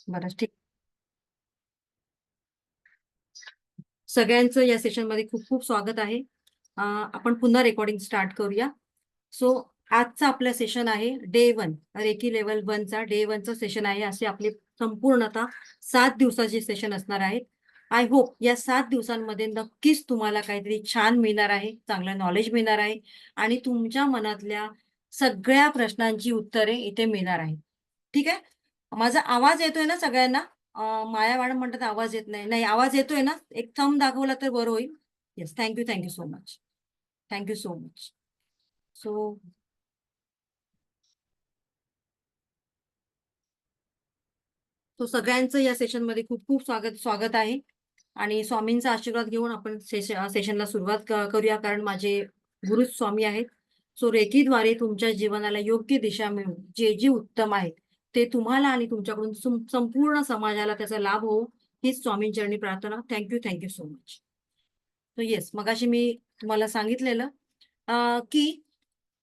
बरं ठीक. सगळ्यांचं या सेशनमध्ये खूप खूप स्वागत आहे. आपण पुन्हा रेकॉर्डिंग स्टार्ट करूया. सो आजचा आपलं सेशन आहे डे 1, रेकी लेवल 1चा डे 1चं सेशन आहे. असे आपले संपूर्णतः 7 दिवसाचे सेशन असणार आहेत. आय होप या 7 दिवसांमध्ये नक्कीच तुम्हाला काहीतरी छान मिळणार आहे, चांगलं नॉलेज मिळणार आहे आणि तुमच्या मनातल्या सगळ्या प्रश्नांची उत्तरे इथे मिळणार आहेत. ठीक आहे. माझा आवाज येतोय ना सगळ्यांना? माया मॅडम म्हणतात आवाज येत नाही. नाही, आवाज येतोय ना? एक थंब दाखवला तर बरं होईल. Yes, thank you, thank you so much. Thank you so much. So तो सगळ्यांचं या सेशनमध्ये खूप खूप स्वागत आहे आणि स्वामींचा आशीर्वाद घेऊन आपण सेशनला सुरुवात करूया, कारण माझे गुरुच स्वामी आहेत. सो रेकीद्वारे तुमच्या जीवनाला योग्य दिशा मिळून जे जे उत्तम आहे ते तुम्हाला आणि तुमच्याकडून संपूर्ण समाजाला त्याचा लाभ हो, हीच स्वामींचरणी प्रार्थना. Thank you, thank you so much. तर येस, मगाशी मी तुम्हाला सांगितलेलं की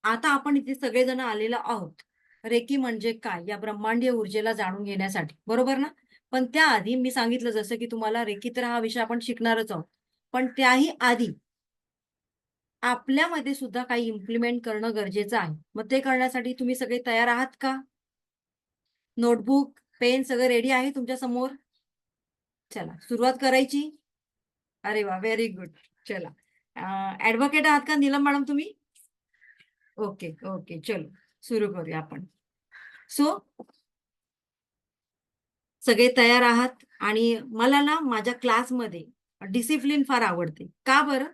आता आपण इथे सगळेजण आलेलो आहोत रेकी म्हणजे काय या ब्रह्मांडीय ऊर्जेला जाणून घेण्यासाठी, बरोबर ना? पण त्याआधी मी सांगितलं जसं की तुम्हाला रेकी तर हा विषय आपण शिकणारच आहोत, पण त्याही आधी आपल्यामध्ये सुद्धा काही इम्प्लिमेंट करणं गरजेचं आहे. मग ते करण्यासाठी तुम्ही सगळे तयार आहात का? नोटबुक, पेन सगळं रेडी आहे तुमच्या समोर? चला सुरुवात करायची. अरे वा, व्हेरी गुड. चला, ऍडव्होकेट आहात का नीलम मॅडम तुम्ही? ओके ओके, चलो सुरू करूया आपण. सो सगळे तयार आहात आणि मला ना माझ्या क्लासमध्ये डिसिप्लिन फार आवडते. का बरं?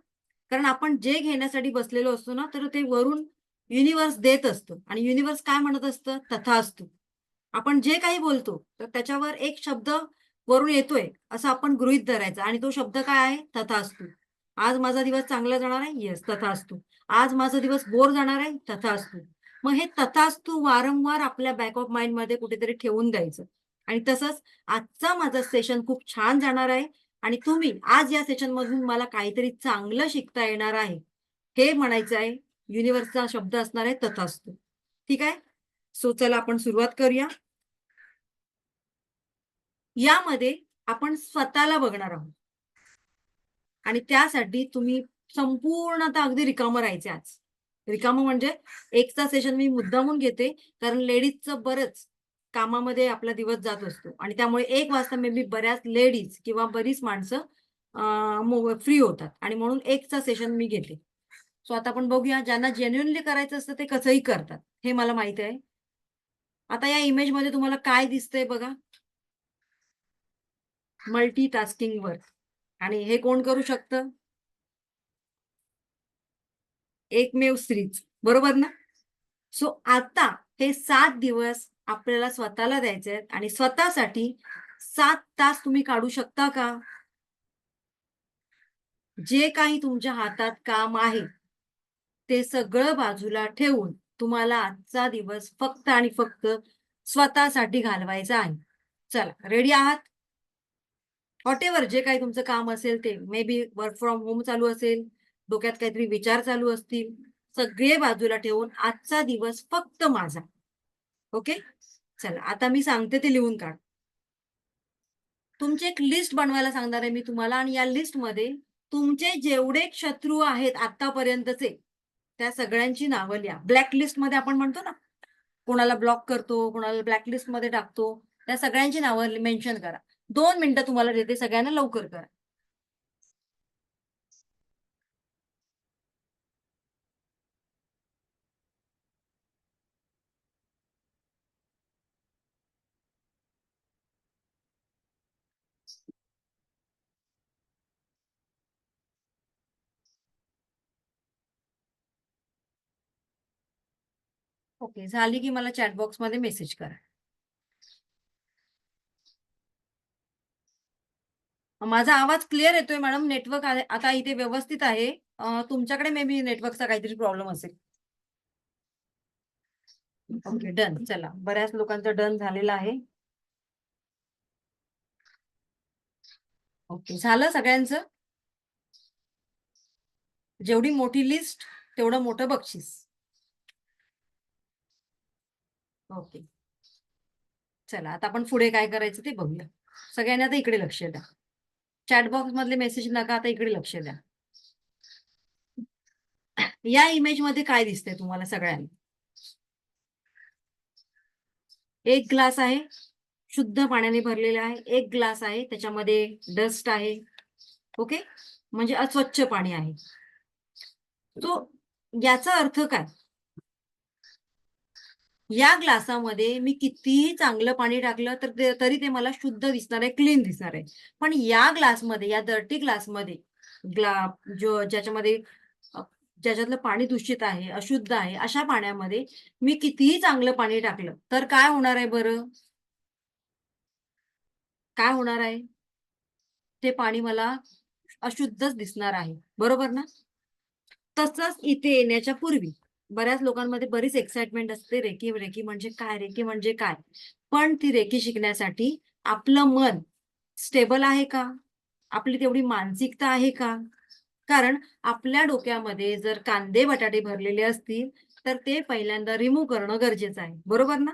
कारण आपण जे घेण्यासाठी बसलेलो असतो ना, तर ते वरून युनिव्हर्स देत असतं आणि युनिव्हर्स काय म्हणत असतं? तथास्तु. आपण जे काही बोलतो, तर त्याच्यावर एक शब्द वरून येतोय, असं आपण गृहीत धरायचं आणि तो शब्द काय आहे? तथास्तु. आज माझा दिवस चांगला जाणार आहे? येस, तथास्तु. आज माझा दिवस बोर जाणार आहे? तथास्तु. मग हे तथास्तु वारंवार आपल्या बॅक ऑफ माइंडमध्ये कुठेतरी ठेवून द्यायचं आणि तसंच आजचा माझा सेशन खूप छान जाणार आहे आणि तुम्ही आज या सेशन मधून मला काहीतरी चांगलं शिकता येणार आहे हे म्हणायचं आहे. युनिव्हर्सचा शब्द असणार आहे तथास्तु. ठीक आहे. सो चला आपण सुरुवात करूया. यामध्ये आपण स्वतःला बघणार आहोत आणि त्यासाठी तुम्ही संपूर्णतः अगदी रिकामं राहायचे आज. रिकामं म्हणजे एकचा सेशन मी मुद्दामून घेते, कारण लेडीजचं बरंच कामामध्ये आपला दिवस जात असतो आणि त्यामुळे 1 वाजता मे बी बऱ्याच लेडीज किंवा बरीच माणसं फ्री होतात आणि म्हणून 1चा सेशन मी घेते. सो आता आपण बघूया, ज्यांना जेन्युइनली करायचं असतं ते कसंही करतात, हे मला माहिती आहे. आता या इमेजमध्ये तुम्हाला काय दिसतंय बघा? Multitasking work. आणि हे कोण करू शकतं? एकमेव स्त्रीच, बरोबर ना? सो आता हे 7 दिवस आपल्याला स्वतःला द्यायचे आहेत आणि स्वतःसाठी 7 तास तुम्ही काढू शकता का? जे काही तुमच्या हातात काम आहे, ते सगळं बाजूला ठेवून तुम्हाला आजचा दिवस फक्त आणि फक्त स्वतःसाठी घालवायचा आहे. चला, रेडी आहात? व्हॉटेव्हर जे काही तुमचं काम असेल ते, may be work from home चालू असेल, डोक्यात काहीतरी विचार चालू असतील, सगळे बाजूला ठेवून आजचा दिवस फक्त माझा. ओके? चला, आता मी सांगते ते लिहून काढ. तुमची एक लिस्ट बनवायला सांगणार आहे मी तुम्हाला आणि या लिस्टमध्ये तुमचे जेवढे शत्रू आहेत आतापर्यंतचे, त्या सगळ्यांची नावं लिहा. ब्लॅक लिस्टमध्ये आपण म्हणतो ना, कोणाला ब्लॉक करतो, कोणाला ब्लॅक लिस्टमध्ये टाकतो, त्या सगळ्यांची नावं मेन्शन करा. 2 मिनिटं तुम्हाला देते, सगळ्यांना लवकर करा. ओके, झाली की मला चॅट बॉक्समध्ये मेसेज करा. माझा आवाज क्लिअर येतोय मॅडम? नेटवर्क आता इथे व्यवस्थित आहे. तुमच्याकडे मे बी नेटवर्कचा काहीतरी प्रॉब्लेम असेल. Okay, done. चला, बऱ्याच लोकांचं डन झालेलं आहे. ओके, झालं सगळ्यांचं? जेवढी मोठी लिस्ट तेवढं मोठं बक्षीस. ओके, चला आता आपण पुढे काय करायचं ते बघूया. सगळ्यांनी आता इकडे लक्ष द्या. चॅटबॉक्स मधले मेसेज नका, आता इकडे लक्ष द्या. या इमेज मध्ये काय दिसतंय तुम्हाला सगळ्यांना? एक ग्लास आहे, शुद्ध पाण्याने भरलेला आहे. एक ग्लास आहे, त्याच्यामध्ये डस्ट आहे. ओके, म्हणजे अस्वच्छ पाणी आहे. तो याचा अर्थ काय? या ग्लासामध्ये मी कितीही चांगलं पाणी टाकलं तर तरी ते मला शुद्ध दिसणार आहे, क्लीन दिसणार आहे. पण या ग्लासमध्ये, या डर्टी ग्लासमध्ये, ज्याच्यामध्ये ज्याच्यातलं पाणी दूषित आहे, अशुद्ध आहे, अशा पाण्यामध्ये मी कितीही चांगलं पाणी टाकलं तर काय होणार आहे बरं? काय होणार आहे? ते पाणी मला अशुद्धच दिसणार आहे, बरोबर ना? तसंच इथे येण्याच्या पूर्वी बऱ्याच लोकांमध्ये बरीच एक्साइटमेंट असते, रेकी रेकी म्हणजे काय, रेकी म्हणजे काय. पण ती रेकी शिकण्यासाठी आपलं मन स्टेबल आहे का? आपली तेवढी मानसिकता आहे का? कारण आपल्या डोक्यामध्ये जर कांदे बटाटे भरलेले असतील तर ते पहिल्यांदा रिमूव्ह करणं गरजेचं आहे, बरोबर ना?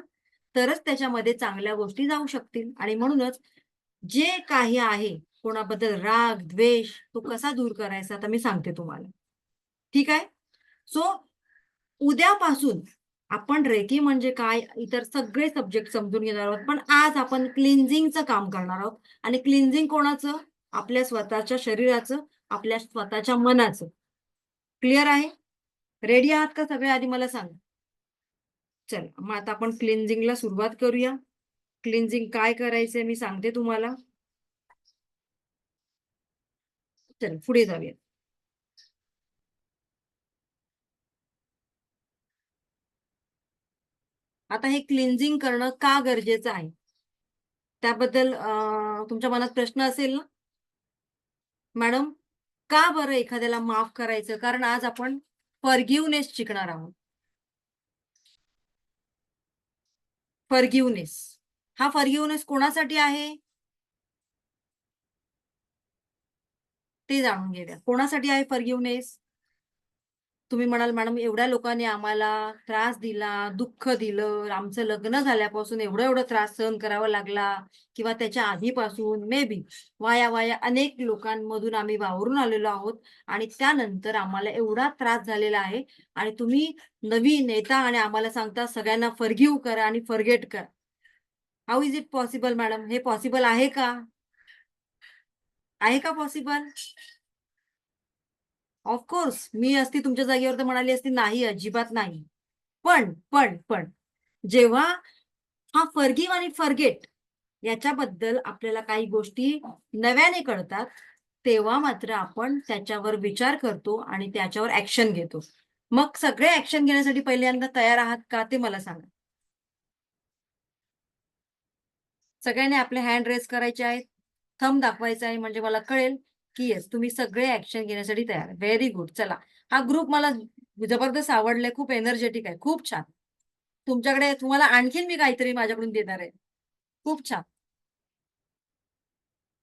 तरच त्याच्यामध्ये चांगल्या गोष्टी जाऊ शकतील. आणि म्हणूनच जे काही आहे, कोणाबद्दल राग, द्वेष, तो कसा दूर करायचा आता मी सांगते तुम्हाला. ठीक आहे? सो उद्यापासून आपण रेकी म्हणजे काय, इतर सगळे सब्जेक्ट समजून घेणार आहोत. पण आज आपण क्लिन्झिंगचं काम करणार आहोत. आणि क्लिन्झिंग कोणाचं? आपल्या स्वतःच्या शरीराचं, आपल्या स्वतःच्या मनाचं. क्लिअर आहे? रेडी आहात का सगळे? आधी मला सांगा. चला मग आता आपण क्लिन्झिंगला सुरुवात करूया. क्लिन्झिंग काय करायचंय मी सांगते तुम्हाला. चला पुढे जाऊया. आता हे क्लिन्झिंग करणं का गरजेचं आहे त्याबद्दल तुमच्या मनात प्रश्न असेल ना? मॅडम, का बरं एखाद्याला माफ करायचं? कारण आज आपण फॉरगिव्हनेस शिकणार आहोत. फॉरगिव्हनेस. हा फॉरगिव्हनेस कोणासाठी आहे ते जाणून घेऊया. कोणासाठी आहे फॉरगिव्हनेस? तुम्ही म्हणाल, मॅडम एवढ्या लोकांनी आम्हाला त्रास दिला, दुःख दिलं, आमचं लग्न झाल्यापासून एवढा त्रास सहन करावा लागला, किंवा त्याच्या आधीपासून मे बी वाया वाया अनेक लोकांमधून आम्ही वावरून आलेलो आहोत आणि त्यानंतर आम्हाला एवढा त्रास झालेला आहे आणि तुम्ही नवीन येता आणि आम्हाला सांगता सगळ्यांना फॉरगिव्ह करा आणि फॉरगेट करा. How is it possible madam? हे पॉसिबल आहे का? आहे का पॉसिबल? ऑफकोर्स मी असती तुमच्या जागेवर तर म्हणाली असती नाही, अजिबात नाही. पण जेव्हा हा फॉरगिव्ह आणि फॉरगेट याच्याबद्दल आपल्याला काही गोष्टी नव्याने कळतात, तेव्हा मात्र आपण त्याच्यावर विचार करतो आणि त्याच्यावर ऍक्शन घेतो. मग सगळे ऍक्शन घेण्यासाठी पहिल्यांदा तयार आहात का ते मला सांगा. सगळ्यांनी आपले हँड रेस करायचे आहेत, थंब दाखवायचा आहे, म्हणजे मला कळेल की येस तुम्ही सगळे ऍक्शन घेण्यासाठी तयार. Very good. चला, हा ग्रुप मला जबरदस्त आवडलाय, खूप एनर्जेटिक आहे, खूप छान. तुमच्याकडे तुम्हाला आणखीन मी काहीतरी माझ्याकडून देणार आहे. खूप छान.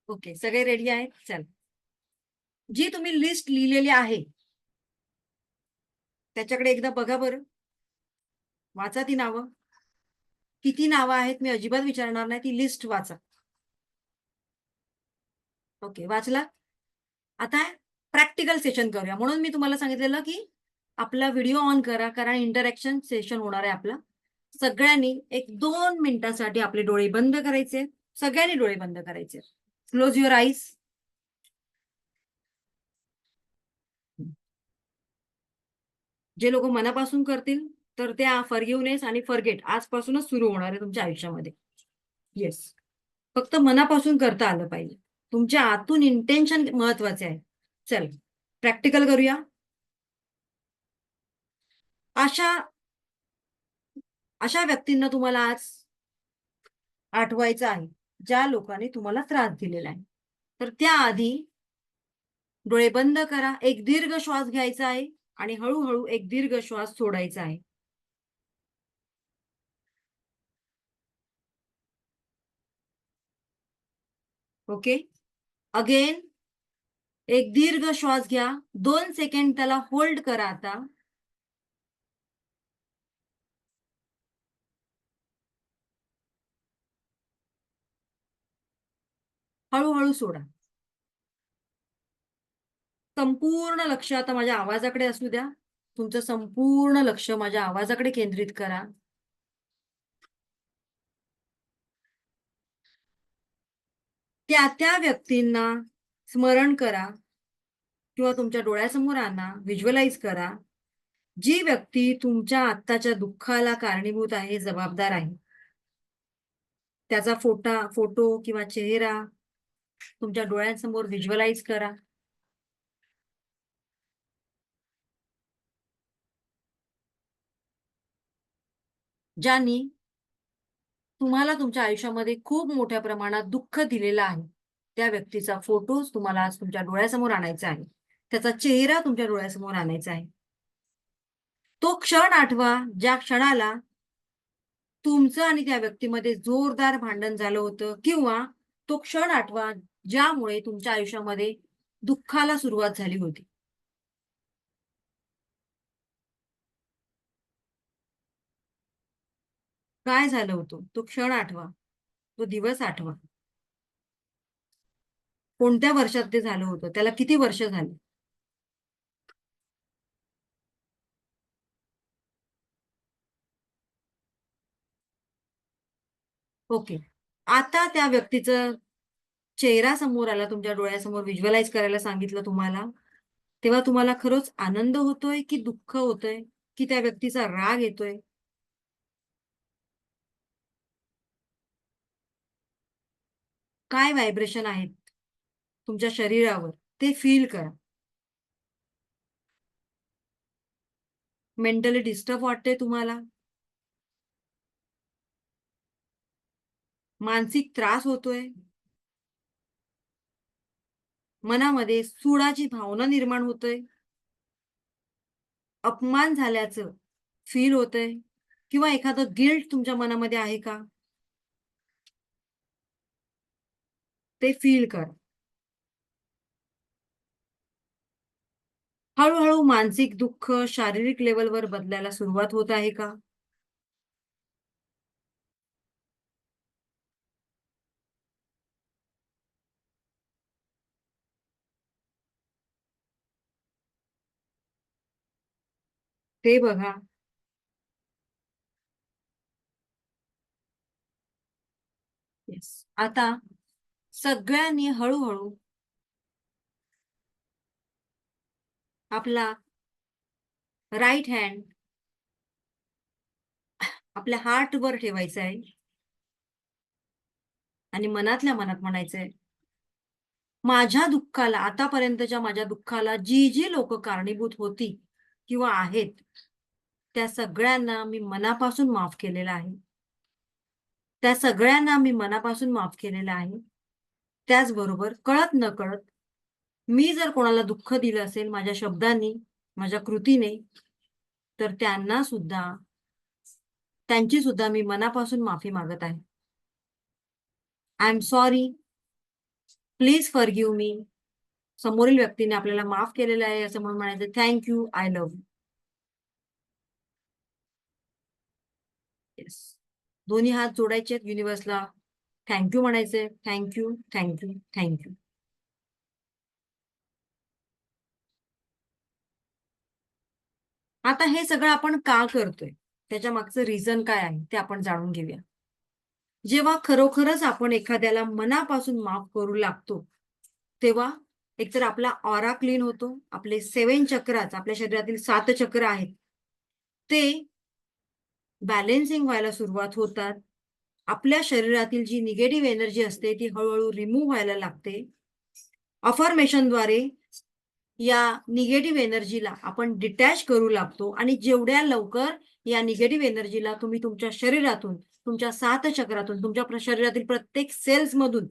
ओके, सगळे रेडी आहेत? चल, जी तुम्ही लिस्ट लिहिलेली आहे त्याच्याकडे एकदा बघा बरं. वाचा ती नावं. किती नावं आहेत मी अजिबात विचारणार नाही, ती लिस्ट वाचा. ओके, वाचला? आता प्रॅक्टिकल सेशन करूया. म्हणून मी तुम्हाला सांगितलेलं की आपला व्हिडिओ ऑन करा, कारण इंटरॅक्शन सेशन होणार आहे आपला. सगळ्यांनी एक 2 मिनिटांसाठी आपले डोळे बंद करायचे. सगळ्यांनी डोळे बंद करायचे. Close your eyes. जे लोक मनापासून करतील तर त्या फॉरगिव्हनेस आणि फॉरगेट आजपासूनच सुरू होणार आहे तुमच्या आयुष्यामध्ये. येस, फक्त मनापासून करता आलं पाहिजे. तुमच्या आतून इंटेन्शन महत्वाचे आहे. चल, प्रॅक्टिकल करूया. अशा अशा व्यक्तींना तुम्हाला आज आठवायचं आहे, ज्या लोकांनी तुम्हाला त्रास दिलेला आहे. तर त्याआधी डोळे बंद करा, एक दीर्घ श्वास घ्यायचा आहे आणि हळूहळू एक दीर्घ श्वास सोडायचा आहे. ओके, अगेन एक दीर्घ श्वास घ्या, 2 सेकंड त्याला होल्ड करा. आता हळूहळू सोडा. संपूर्ण लक्ष आता माझ्या आवाजाकडे असू द्या. तुमचं संपूर्ण लक्ष माझ्या आवाजाकडे केंद्रित करा. त्या व्यक्तींना स्मरण करा किंवा तुमच्या डोळ्यासमोर आणा, व्हिज्युअलाइज करा. जी व्यक्ती तुमच्या आत्ताच्या दुःखाला कारणीभूत आहे, जबाबदार आहे. त्याचा फोटो किंवा चेहरा तुमच्या डोळ्यांसमोर व्हिज्युअलाइज करा. ज्यांनी तुम्हाला तुमच्या आयुष्यामध्ये खूप मोठ्या प्रमाणात दुःख दिलेलं आहे, त्या व्यक्तीचा फोटोच तुम्हाला आज तुमच्या डोळ्यासमोर आणायचा आहे. त्याचा चेहरा तुमच्या डोळ्यासमोर आणायचा आहे. तो क्षण आठवा, ज्या क्षणाला तुमचं आणि त्या व्यक्तीमध्ये जोरदार भांडण झालं होतं, किंवा तो क्षण आठवा ज्यामुळे तुमच्या आयुष्यामध्ये दुःखाला सुरुवात झाली होती. काय झालं होतं? तो क्षण आठवा. तो दिवस आठवा. कोणत्या वर्षात ते झालं होतं? त्याला किती वर्ष झाली? ओके. आता त्या व्यक्तीचं चेहरा समोर आला, तुमच्या डोळ्यासमोर व्हिज्युअलाइज करायला सांगितलं तुम्हाला, तेव्हा तुम्हाला खरंच आनंद होतोय की दुःख होतंय? की त्या व्यक्तीचा राग येतोय? काय व्हायब्रेशन आहेत तुमच्या शरीरावर? ते फील करा. मेंटली डिस्टर्ब वाटतंय तुम्हाला? मानसिक त्रास होतोय? मनामध्ये सुडाची भावना निर्माण होतोय? अपमान झाल्याचं फील होतंय? किंवा एखादं गिल्ट तुमच्या मनामध्ये आहे का? ते फील करा. हळू-हळू मानसिक दुःख शारीरिक लेव्हलवर बदलायला सुरुवात होत आहे का? ते बघा. येस. आता सगळ्यांनी हळू-हळू आपला राइट हँड आपल्या हार्टवर ठेवायचा आहे आणि मनातल्या मनात म्हणायचंय, माझ्या दुःखाला, आतापर्यंतच्या माझ्या दुःखाला जी लोकं कारणीभूत होती किंवा आहेत, त्या सगळ्यांना मी मनापासून माफ केलेलं आहे. त्या सगळ्यांना मी मनापासून माफ केलेलं आहे. त्याचबरोबर कळत-नकळत मी जर कोणाला दुःख दिलं असेल माझ्या शब्दांनी, माझ्या कृतीने, तर त्यांना सुद्धा, त्यांची सुद्धा मी मनापासून माफी मागत आहे. I am sorry. Please forgive me. समोरील व्यक्तीने आपल्याला माफ केलेलं आहे असं म्हणून म्हणायचं, thank you, I love you. Yes. दोन्ही हात जोडायचे आहेत युनिव्हर्सला. थँक यू म्हणायचंय. Thank you, thank you, thank you. आता हे सगळं आपण का करतोय? त्याच्या मागचं रिझन काय आहे ते आपण जाणून घेऊया. जेव्हा खरोखरच आपण एखाद्याला मनापासून माफ करू लागतो, तेव्हा एकतर आपला ऑरा क्लीन होतो. आपले 7 चक्रास, आपल्या शरीरातील 7 चक्र आहेत, ते बॅलन्सिंग व्हायला सुरुवात होतात. आपल्या शरीरातील जी निगेटिव्ह एनर्जी असते ती हळू-हळू रिमूव्ह व्हायला लागते. अफर्मेशनद्वारे या निगेटिव्ह एनर्जीला आपण डिटॅच करू लागतो आणि जेवढ्या लवकर या निगेटिव्ह एनर्जीला तुम्ही तुमच्या शरीरातून, तुमच्या 7 चक्रातून, तुमच्या शरीरातील प्रत्येक सेल्समधून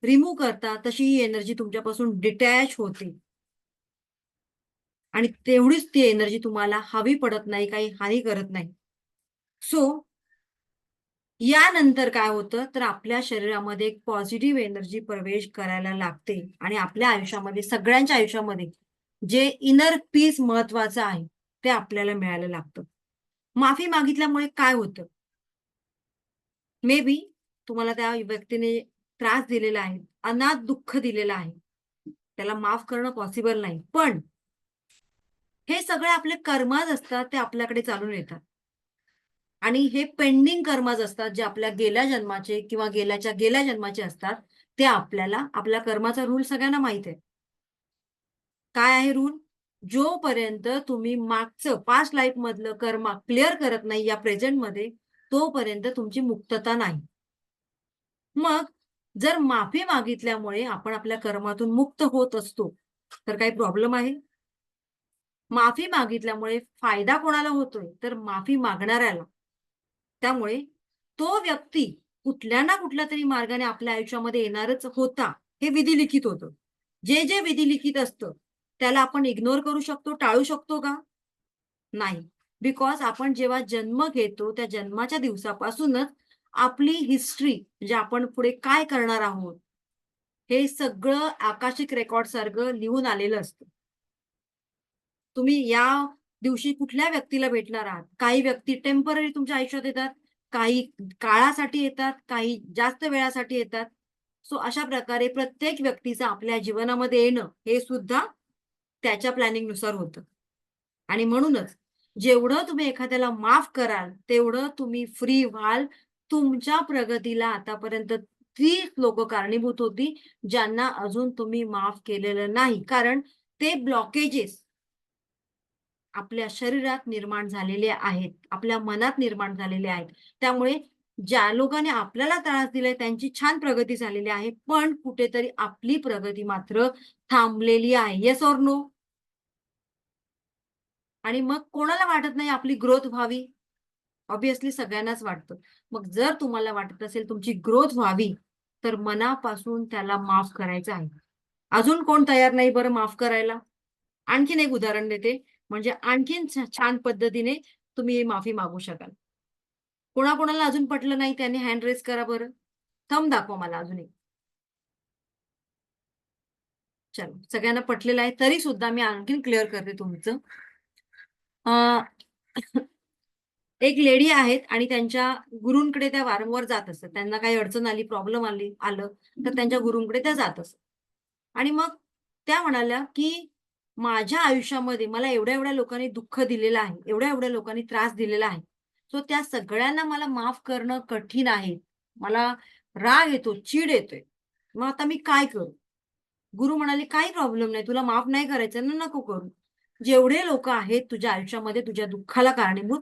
रिमूव्ह करता, तशी ही एनर्जी तुमच्यापासून डिटॅच होते. आणि तेवढीच ती एनर्जी तुम्हाला हवी पडत नाही, काही हानी करत नाही. सो यानंतर काय होतं, तर आपल्या शरीरामध्ये एक पॉझिटिव्ह एनर्जी प्रवेश करायला लागते आणि आपल्या आयुष्यामध्ये, सगळ्यांच्या आयुष्यामध्ये जे इनर पीस महत्वाचं आहे, ते आपल्याला मिळायला लागतं. माफी मागितल्यामुळे काय होतं? मे बी तुम्हाला त्या व्यक्तीने त्रास दिलेला आहे. अनाथ दुःख दिलेलं आहे, त्याला माफ करणं पॉसिबल नाही. पण हे सगळे आपले कर्मच असतात, ते आपल्याकडे चालून येतात. आणि हे पेंडिंग कर्मच असतात, जे आपल्या गेल्या जन्माचे किंवा गेल्या जन्माचे असतात. ते आपल्याला आपल्या कर्माचा रूल सगळ्यांना माहित आहे. काय आहे रूल? जोपर्यंत तुम्ही मागचं पास्ट लाईफ मधलं कर्म क्लिअर करत नाही या प्रेझेंटमध्ये, तोपर्यंत तुमची मुक्तता नाही. मग जर माफी मागितल्यामुळे आपण आपल्या कर्मातून मुक्त होत असतो, तर काही प्रॉब्लेम आहे? माफी मागितल्यामुळे फायदा कोणाला होतोय? तर माफी मागणाऱ्याला. त्यामुळे तो व्यक्ती कुठल्या ना कुठल्या तरी मार्गाने आपल्या आयुष्यामध्ये येणारच होता, हे विधिलिखित होतं. जे विधिलिखित असतं, त्याला आपण इग्नोर करू शकतो, टाळू शकतो का? नाही. बिकॉज आपण जेव्हा जन्म घेतो, त्या जन्माच्या दिवसापासूनच आपली हिस्ट्री म्हणजे आपण पुढे काय करणार आहोत, हे सगळं आकाशिक रेकॉर्ड सारखं लिहून आलेलं असतं. तुम्ही या दिवशी कुठल्या व्यक्तीला भेटणार आहात. काही व्यक्ती टेम्पररी तुमच्या आयुष्यात येतात, काही काळासाठी येतात, काही जास्त वेळासाठी येतात. सो अशा प्रकारे प्रत्येक व्यक्तीचं आपल्या जीवनामध्ये येणं हे सुद्धा त्याच्या प्लॅनिंगनुसार होतं. आणि म्हणूनच जेवढं तुम्ही एखाद्याला माफ कराल, तेवढं तुम्ही फ्री व्हाल. तुमच्या प्रगतीला आतापर्यंत तीच लोकं कारणीभूत होती, ज्यांना अजून तुम्ही माफ केलेलं नाही. कारण ते ब्लॉकेजेस आपल्या शरीरात निर्माण झालेले आहेत, आपल्या मनात निर्माण झालेले आहेत. त्यामुळे ज्या लोकांनी आपल्याला त्रास दिलाय त्यांची छान प्रगती झालेली आहे, पण कुठेतरी आपली प्रगती मात्र थांबलेली आहे. Yes or no? आणि मग कोणाला वाटत नाही आपली ग्रोथ व्हावी? ऑब्व्हियसली सगळ्यांनाच वाटतं. मग जर तुम्हाला वाटत असेल तुमची ग्रोथ व्हावी, तर मनापासून त्याला माफ करायचं आहे. अजून कोण तयार नाही बरं माफ करायला? आणखीन एक उदाहरण देते, म्हणजे आणखीन छान पद्धतीने तुम्ही माफी मागू शकाल. कोणाकोणाला अजून पटलं नाही त्यांनी हँड रेज करा बरं. थंब दाखवा मला अजून एक. चला, सगळ्यांना पटलेलं आहे. तरी सुद्धा मी आणखीन क्लिअर करते तुमचं. अ, एक लेडी आहेत आणि त्यांच्या गुरूंकडे त्या वारंवार जात असतात. त्यांना काही अडचण आली, प्रॉब्लेम आलं, तर त्यांच्या गुरूंकडे त्या जात असतात. आणि मग त्या म्हणाल्या, की माझ्या आयुष्यामध्ये मला एवढ्या-एवढ्या लोकांनी दुःख दिलेलं आहे, एवढ्या-एवढ्या लोकांनी त्रास दिलेला आहे. सो त्या सगळ्यांना मला माफ करणं कठीण आहे. मला राग येतो, चीड येतोय. मग आता मी काय करू? गुरु म्हणाले, "काही प्रॉब्लेम नाही. तुला माफ नाही करायचं ना, नको करू. जेवढे लोकं आहेत तुझ्या आयुष्यामध्ये तुझ्या दुःखाला कारणीभूत,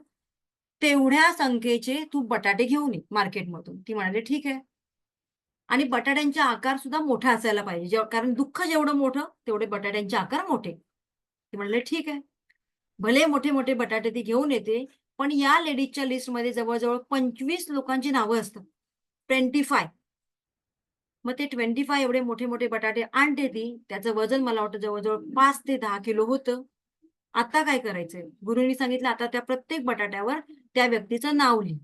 तेवढ्या संख्येचे तू बटाटे घेऊन ये मार्केटमधून." ती म्हणाली, "ठीक आहे." आणि बटाट्यांचे आकार सुद्धा मोठा असायला पाहिजे. कारण दुःख जेवढं मोठं, तेवढे बटाट्यांचे आकार मोठे. ते म्हणले, "ठीक आहे." भले मोठे-मोठे बटाटे ती घेऊन येते, पण या लेडीजच्या लिस्टमध्ये जवळ-जवळ 25 लोकांची नावं असतात. 25. मग ते 25 एवढे मोठे-मोठे बटाटे आणते ती. त्याचं वजन मला वाटतं जवळ-जवळ 5 ते 10 किलो होतं. आता काय करायचंय? गुरुनी सांगितलं, "आता त्या प्रत्येक बटाट्यावर त्या व्यक्तीचं नाव लिही."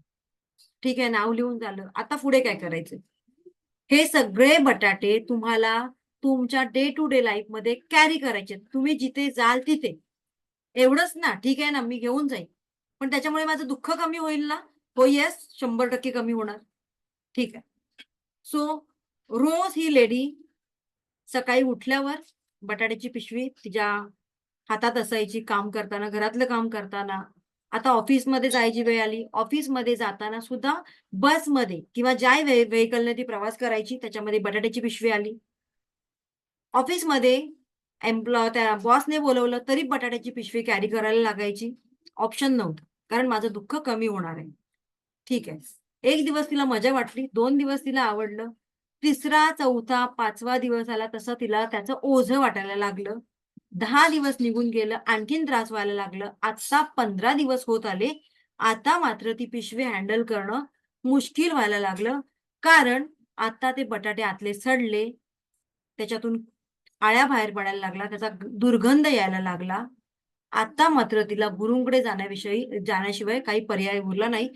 ठीक आहे, नाव लिहून झालं. आता पुढे काय करायचं? हे सगळे बटाटे तुम्हाला तुमच्या डे टू डे लाईफमध्ये कॅरी करायचे. तुम्ही जिथे जाल तिथे. एवढंच ना, ठीक आहे ना, मी घेऊन जाईन. पण त्याच्यामुळे माझं दुःख कमी होईल ना? हो, येस, 100% कमी होणार. ठीक आहे. सो रोज ही लेडी सकाळी उठल्यावर बटाट्याची पिशवी तिच्या हातात असायची काम करताना, घरातलं काम करताना. आता ऑफिसमध्ये जायची वेळ आली. ऑफिसमध्ये जाताना सुद्धा बसमध्ये किंवा ज्या व्हेइकलने ती प्रवास करायची त्याच्यामध्ये बटाट्याची पिशवी आली. ऑफिसमध्ये त्या बॉसने बोलावलं तरी बटाट्याची पिशवी कॅरी करायला लागायची. ऑप्शन नव्हतं. कारण माझं दुःख कमी होणार आहे. ठीक आहे. 1 दिवस तिला मजा वाटली, 2 दिवस तिला आवडलं. तिसरा, चौथा, 5वा दिवस आला तसं तिला त्याचं ओझं वाटायला लागलं. 10 दिवस निघून गेलं, आणखीन त्रास व्हायला लागलं. आता 15 दिवस होत आले. आता मात्र ती पिशवी हँडल करणं मुश्कील व्हायला लागलं. कारण आता ते बटाटे आतले सडले. त्याच्यातून अळ्या बाहेर पडायला लागल्या, त्याचा दुर्गंध यायला लागला. आता मात्र तिला गुरूंकडे जाण्याशिवाय काही पर्याय उरला नाही.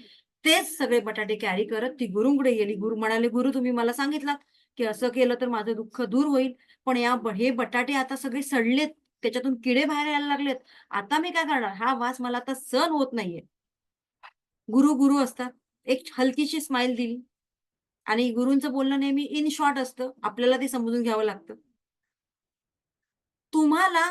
तेच सगळे बटाटे कॅरी करत ती गुरूंकडे गेली. गुरु म्हणाले, "गुरु तुम्ही मला सांगितलात, की असं केलं तर माझं दुःख दूर होईल. पण हे बटाटे आता सगळे सडलेत, त्याच्यातून किडे बाहेर यायला लागलेत. आता मी काय करणार? हा वास मला आता सहन होत नाहीये." गुरु असतात. एक हलकीशी स्माईल दिली. आणि गुरूंचं बोलणं नेहमी इन शॉर्ट असतं. आपल्याला ते समजून घ्यावं लागतं. तुम्हाला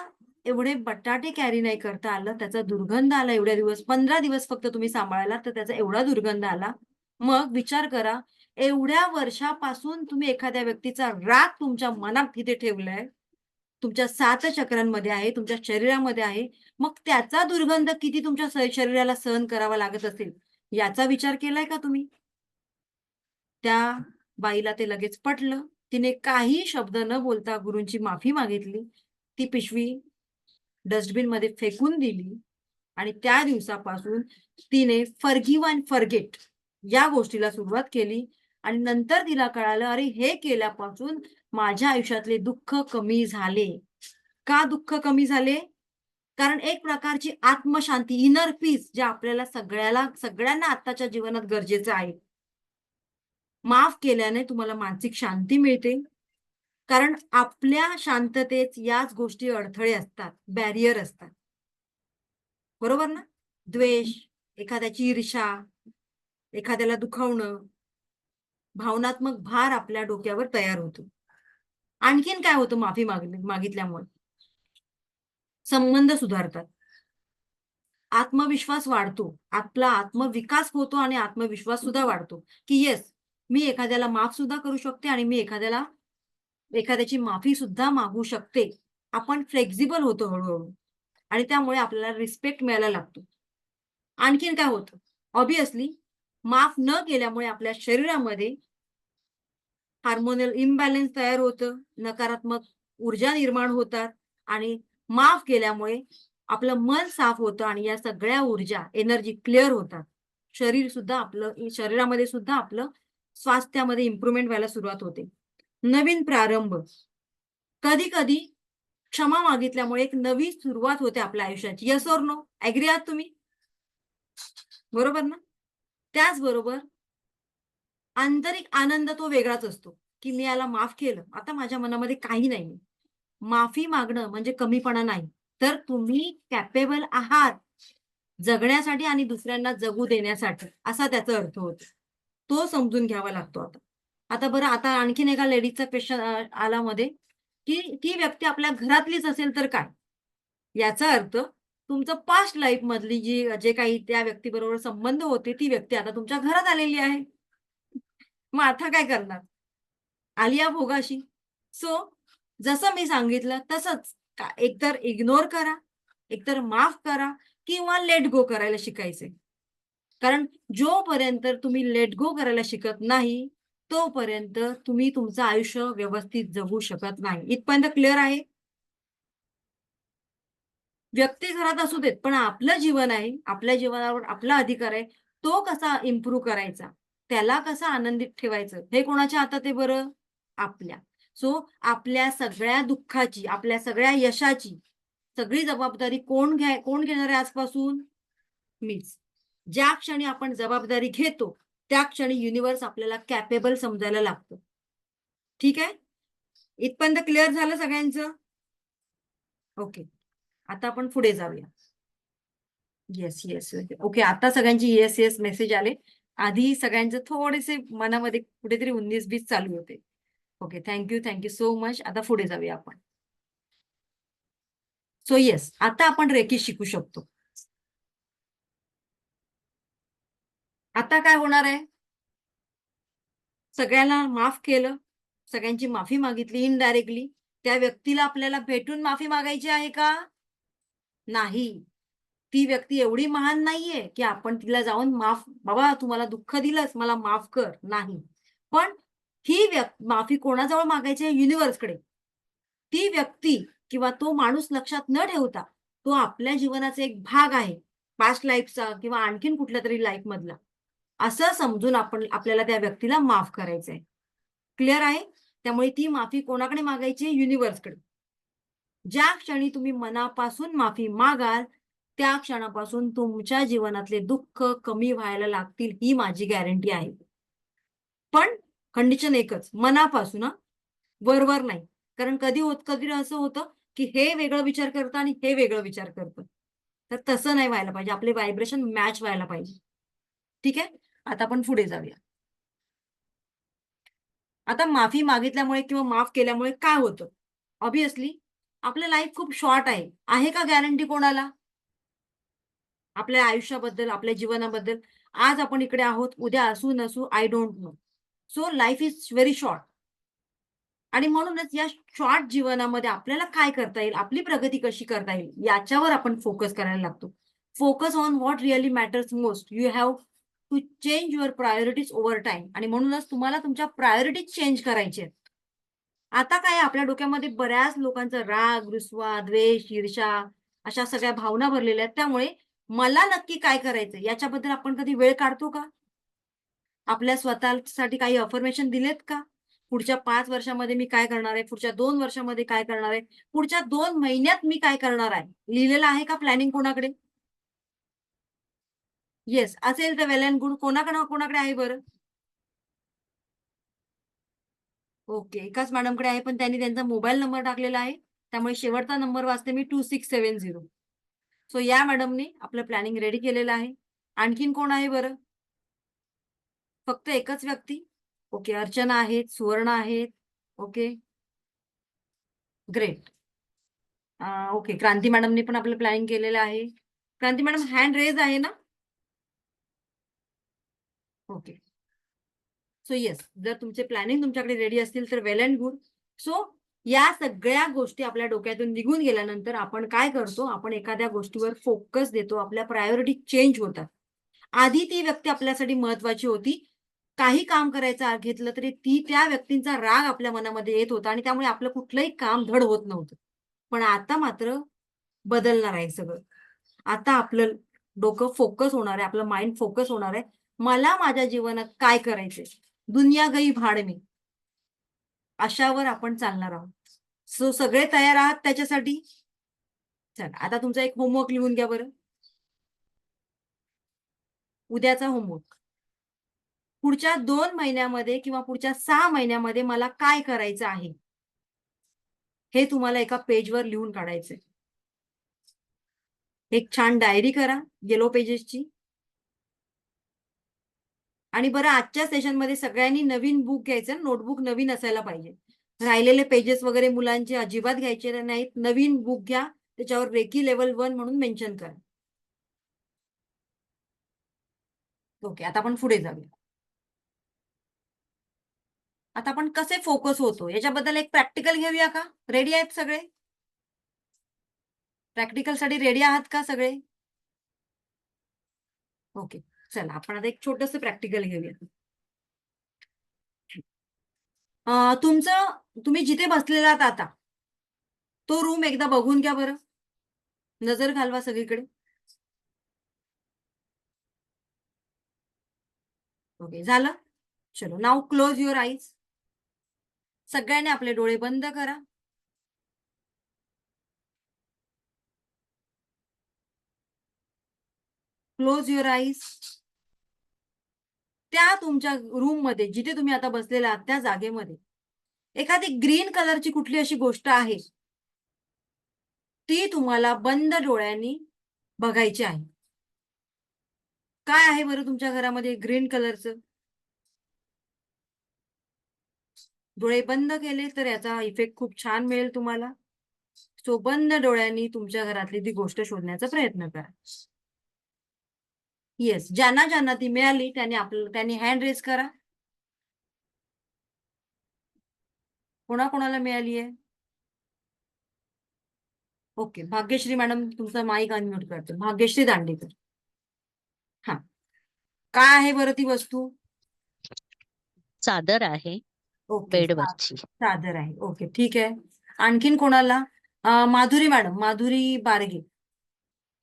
एवढे बटाटे कॅरी नाही करता आलं, त्याचा दुर्गंध आला एवढ्या दिवस, 15 दिवस फक्त तुम्ही सांभाळला, तर त्याचा एवढा दुर्गंध आला. मग विचार करा, एवढ्या वर्षापासून तुम्ही एखाद्या व्यक्तीचा राग तुमच्या मनात तिथे ठेवलाय, तुमच्या 7 चक्रांमध्ये आहे, तुमच्या शरीरामध्ये आहे. मग त्याचा दुर्गंध किती तुमच्या शरीराला सहन करावा लागत असेल, याचा विचार केलाय का तुम्ही? त्या बाईला ते लगेच पटलं. तिने काही शब्द न बोलता गुरूंची माफी मागितली. ती पिशवी डस्टबिनमध्ये फेकून दिली आणि त्या दिवसापासून तिने फॉरगिव्ह अँड फॉरगेट या गोष्टीला सुरुवात केली आणि नंतर तिला कळालं, अरे हे केल्यापासून माझ्या आयुष्यातले दुःख कमी झाले. का दुःख कमी झाले? कारण एक प्रकारची आत्मशांती, इनर पीस जे आपल्याला सगळ्यांना आत्ताच्या जीवनात गरजेचं आहे. माफ केल्याने तुम्हाला मानसिक शांती मिळते. कारण आपल्या शांततेत याच गोष्टी अडथळे असतात, बॅरियर असतात. बरोबर ना? द्वेष, एखाद्याची ईर्ष्या, एखाद्याला दुखावणं, भावनात्मक भार आपल्या डोक्यावर तयार होतो. आणखीन काय होतं माफी मागितल्यामुळे? संबंध सुधारतात. आत्मविश्वास वाढतो. आपला आत्मविकास होतो आणि आत्मविश्वास सुद्धा वाढतो, की येस, मी एखाद्याला माफ सुद्धा करू शकते आणि मी एखाद्याची माफी सुद्धा मागू शकते. आपण फ्लेक्सिबल होतो हळू-हळू आणि त्यामुळे आपल्याला रिस्पेक्ट मिळायला लागतो. आणखीन काय होतं? ऑब्व्हियसली माफ न केल्यामुळे आपल्या शरीरामध्ये हार्मोनल इम्बॅलन्स तयार होतं, नकारात्मक ऊर्जा निर्माण होतात आणि माफ केल्यामुळे आपलं मन साफ होतं आणि या सगळ्या ऊर्जा, एनर्जी क्लिअर होतात. शरीरामध्ये सुद्धा आपलं स्वास्थ्यामध्ये इम्प्रूव्हमेंट व्हायला सुरुवात होते. नवीन प्रारंभ. कधी-कधी क्षमा मागितल्यामुळे एक नवी सुरुवात होते आपल्या आयुष्याची. Yes or no? ॲग्री आहात तुम्ही? बरोबर ना? त्याचबरोबर आंतरिक आनंद तो वेगळाच असतो, की मी याला माफ केलं. आता माझ्या मनामध्ये काही नाहीये. माफी मागणं म्हणजे कमीपणा नाही, तर तुम्ही कॅपेबल आहात जगण्यासाठी आणि दुसऱ्यांना जगू देण्यासाठी, असा त्याचा अर्थ होतो. तो समजून घ्यावा लागतो आता. आता बरं, आता आणखीन एका लेडीजचा क्वेशन आला मध्ये, की ती व्यक्ती आपल्या घरातलीच असेल तर काय? याचा अर्थ तुमचं पास्ट लाईफमधली जे काही त्या व्यक्तीबरोबर संबंध होते, ती व्यक्ती आता तुमच्या घरात आलेली आहे. मग आता काय करणार? आलिया भोगाशी. सो जसं मी सांगितलं तसंच एकतर इग्नोर करा, एकतर माफ करा किंवा लेट गो करायला शिकायचंय. कारण जोपर्यंत तुम्ही लेट गो करायला शिकत नाही, तोपर्यंत तुम्ही तुमचं आयुष्य व्यवस्थित जगू शकत नाही. इथपर्यंत क्लिअर आहे? व्यक्ती घरात असू देत, पण आपलं जीवन आहे, आपल्या जीवनावर आपला अधिकार आहे. तो कसा इम्प्रूव्ह करायचा, त्याला कसं आनंदित ठेवायचं, हे कोणाच्या हातात आहे बरं? आपल्या. सो आपल्या सगळ्या दुःखाची, आपल्या सगळ्या यशाची सगळी जबाबदारी कोण घेणार आहे आजपासून? मीच. ज्या क्षणी आपण जबाबदारी घेतो, त्या क्षणी युनिव्हर्स आपल्याला कॅपेबल समजायला लागतं. ठीक आहे? इथपर्यंत क्लिअर झालं सगळ्यांचं? ओके. आता आपण पुढे जाऊया. Yes, yes. ओके. आता सगळ्यांची येस, येस मेसेज आले. आधी सगळ्यांचे थोडेसे मनामध्ये कुठेतरी 19-20 चालू होते. Okay. Thank you so much. आता पुढे जाऊया आपण. सो येस, आता आपण रेकी शिकू शकतो. आता काय होणार आहे? सगळ्यांना माफ केलं, सगळ्यांची माफी मागितली इनडायरेक्टली. त्या व्यक्तीला आपल्याला भेटून माफी मागायची आहे का? नाही. ती व्यक्ती एवढी महान नाहीये, की आपण तिला जाऊन "बाबा तू मला दुःख दिलंस, मला माफ कर." नाही. पण ही माफी कोणाजवळ मागायची आहे? युनिव्हर्सकडे. ती व्यक्ती किंवा तो माणूस लक्षात न ठेवता, तो आपल्या जीवनाचा एक भाग आहे. पास्ट लाईफचा किंवा आणखीन कुठल्यातरी लाईफमधला. असं समजून आपल्याला त्या व्यक्तीला माफ करायचंय. क्लिअर आहे? त्यामुळे ती माफी कोणाकडे मागायची आहे? युनिव्हर्सकडे. ज्या क्षणी तुम्ही मनापासून माफी मागाल, त्या क्षणापासून तुमच्या जीवनातले दुःख कमी व्हायला लागतील, ही माझी गॅरंटी आहे. पण कंडिशन एकच, मनापासून हां, वरवर नाही. कारण कधी असं होतं, की हे वेगळं विचार करतं आणि हे वेगळं विचार करतं. तर तसं नाही व्हायला पाहिजे. आपले व्हायब्रेशन मॅच व्हायला पाहिजे. ठीक आहे? आता आपण पुढे जाऊया. आता माफी मागितल्यामुळे किंवा माफ केल्यामुळे काय होतं? ऑब्विसली आपलं लाईफ खूप शॉर्ट आहे का गॅरंटी कोणाला? आपल्या आयुष्याबद्दल, आपल्या जीवनाबद्दल? आज आपण इकडे आहोत, उद्या असू नसू, I don't know. So life is very short. आणि म्हणूनच या शॉर्ट जीवनामध्ये आपल्याला काय करता येईल, आपली प्रगती कशी करता येईल, याच्यावर आपण फोकस करायला लागतो. Focus on what really matters most. You have to change your priorities over time. आणि म्हणूनच तुम्हाला तुमच्या प्रायोरिटीज चेंज करायचे आहेत. आता काय आपल्या डोक्यामध्ये बऱ्याच लोकांचा राग, रुसवा, द्वेष, ईर्ष्या अशा सगळ्या भावना भरलेल्या आहेत. त्यामुळे मला नक्की काय करायचं याच्याबद्दल आपण कधी वेळ काढतो का? आपल्या स्वतःसाठी काही अफर्मेशन दिलेत का? पुढच्या 5 वर्षामध्ये मी काय करणार आहे? पुढच्या 2 वर्षामध्ये काय करणार आहे? पुढच्या 2 महिन्यात मी काय करणार आहे? लिहिलेलं आहे का प्लॅनिंग कोणाकडे? येस. असेल तर वेल अँड गुड. कोणाकडे आहे बरं? ओके. एकाच मॅडमकडे आहे, पण त्यांनी त्यांचा मोबाईल नंबर टाकलेला आहे. त्यामुळे शेवटचा नंबर वाचते मी 2670. सो या मॅडमनी आपलं प्लॅनिंग रेडी केलेलं आहे. आणखीन कोण आहे बरं? फक्त एकच व्यक्ती? ओके. अर्चना आहेत, सुवर्ण आहेत. ओके. ग्रेट. ओके. क्रांती मॅडमनी पण आपलं प्लॅनिंग केलेलं आहे. क्रांती मॅडम हँड रेज आहे ना? ओके. सो येस, जर तुमचे प्लॅनिंग तुमच्याकडे रेडी असतील तर वेल अँड गुड. सो या सगळ्या गोष्टी आपल्या डोक्यातून निघून गेल्यानंतर आपण काय करतो? आपण एखाद्या गोष्टीवर फोकस देतो. आपल्या प्रायोरिटी चेंज होतात. आधी ती व्यक्ती आपल्यासाठी महत्वाची होती. काही काम करायचं घेतलं तरी त्या व्यक्तींचा राग आपल्या मनामध्ये येत होता आणि त्यामुळे आपलं कुठलंही काम धड होत नव्हतं. पण आता मात्र बदलणार आहे सगळं. आता आपलं डोकं फोकस होणार आहे, आपलं माइंड फोकस होणार आहे. मला माझ्या जीवनात काय करायचंय? दुनिया गई भाड में. अशावर आपण चालणार आहोत. सो सगळे तयार आहात त्याच्यासाठी? चला, आता तुमचा एक होमवर्क लिहून घ्या बरं. उद्याचा होमवर्क. पुढच्या 2 महिन्यामध्ये किंवा पुढच्या 6 महिन्यामध्ये मला काय करायचं आहे? हे तुम्हाला एका पेजवर लिहून काढायचंय. एक छान डायरी करा, येलो पेजेसची. आणि बरं, आजच्या सेशनमध्ये सगळ्यांनी नवीन बुक घ्यायचं. नोटबुक नवीन असायला पाहिजे. राहिलेले पेजेस वगैरे मुलांचे अजिबात घ्यायचे नाहीत. नवीन बुक घ्या, त्याच्यावर रेकी लेवल 1 म्हणून मेन्शन करा. ओके. आता आपण पुढे जाऊया. आता आपण कसे फोकस होतो याच्याबद्दल एक प्रॅक्टिकल घेऊया का? रेडी आहेत सगळे? प्रॅक्टिकलसाठी रेडी आहात का सगळे? ओके. चला, आपण आता एक छोटंसं प्रॅक्टिकल घेऊया. तुम्ही जिथे बसलेला आहात आता, तो रूम एकदा बघून घ्या बरं. नजर घालवा सगळीकडे. ओके, झालं? चलो, नाव क्लोज युअर आईज. सगळ्यांनी आपले डोळे बंद करा. Close your eyes. त्या तुमच्या रूम मध्ये, जिथे तुम्ही आता बसलेला आहात त्या जागेमध्ये एखादी ग्रीन कलरची कुठली अशी गोष्ट आहे, ती तुम्हाला बंद डोळ्यांनी बघायची आहे. काय आहे बरं तुमच्या घरामध्ये ग्रीन कलरचं? डोळे बंद केले तर याचा इफेक्ट खूप छान मिळेल तुम्हाला. सो बंद डोळ्यांनी तुमच्या घरातली ती गोष्ट शोधण्याचा प्रयत्न करा. येस, ज्यांना ज्यांना ती मिळाली त्यांनी हँड रेज करा. कोणाकोणाला मिळाली आहे? ओके. भाग्यश्री मॅडम, तुमचा माईक अनम्यूट करते. भाग्यश्री दांडेकर. हा, काय आहे बरं ती वस्तू? चादर आहे. ओके. बेडवरची. चादर आहे. ओके, ठीक आहे. आणखीन कोणाला? माधुरी मॅडम, माधुरी बारगे.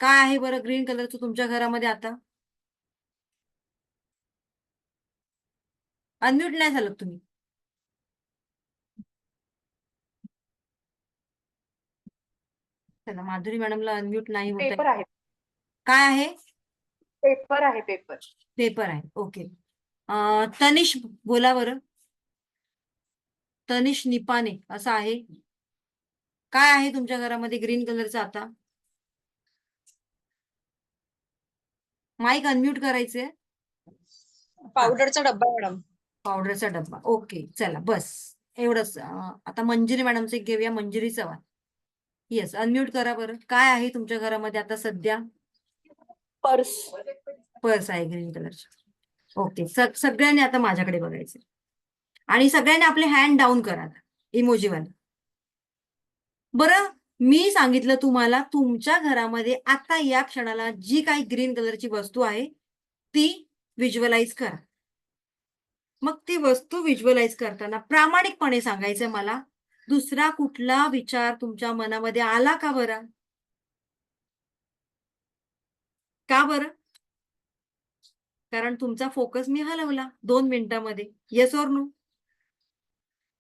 काय आहे बरं ग्रीन कलरचं तुमच्या घरामध्ये आता? अनम्यूट नाही झालं तुम्ही. चला, माधुरी मॅडमला अनम्यूट नाही होत. पेपर आहे. काय आहे? पेपर आहे. पेपर. पेपर आहे. ओके. तनिष बोला बरं. तनिष निपाने असं आहे. काय आहे तुमच्या घरामध्ये ग्रीन कलरचं आता? माईक अनम्यूट करायचंय. पावडरचा डब्बा मॅडम. पावडरचा डब्बा. ओके, चला बस एवढंच. आता मंजिरी मॅडमचे घेऊया, मंजिरी चव्हाण. येस, अनम्यूट करा बरं. काय आहे तुमच्या घरामध्ये आता सध्या? पर्स. पर्स आहे ग्रीन कलरची. ओके, सगळ्यांनी आता माझ्याकडे बघायचं आणि सगळ्यांनी आपले हँड डाऊन करा इमोजीवाले. बरं, मी सांगितलं तुम्हाला तुमच्या घरामध्ये आता या क्षणाला जी काही ग्रीन कलरची वस्तू आहे ती व्हिज्युअलाइज करा. मग ती वस्तू व्हिज्युअलाइज करताना प्रामाणिकपणे सांगायचं मला, दुसरा कुठला विचार तुमच्या मनामध्ये आला का बरं? का बरं? कारण तुमचा फोकस मी हलवला 2 मिनिटांमध्ये. Yes or no?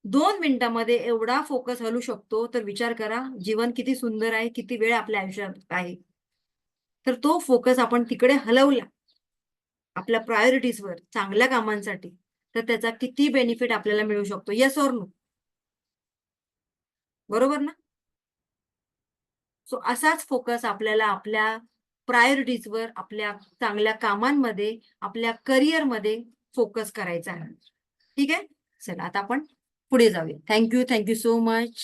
2 मिनिटांमध्ये एवढा फोकस हलू शकतो, तर विचार करा जीवन किती सुंदर आहे, किती वेळ आपल्या आयुष्यात आहे. तर तो फोकस आपण तिकडे हलवला आपल्या प्रायोरिटीजवर, चांगल्या कामांसाठी, तर त्याचा किती बेनिफिट आपल्याला मिळू शकतो. Yes or no? बरोबर ना? सो असाच फोकस आपल्याला आपल्या प्रायोरिटीजवर, आपल्या चांगल्या कामांमध्ये, आपल्या करिअरमध्ये फोकस करायचा आहे. ठीक आहे? चला आता आपण पुढे जाऊया. Thank you so much.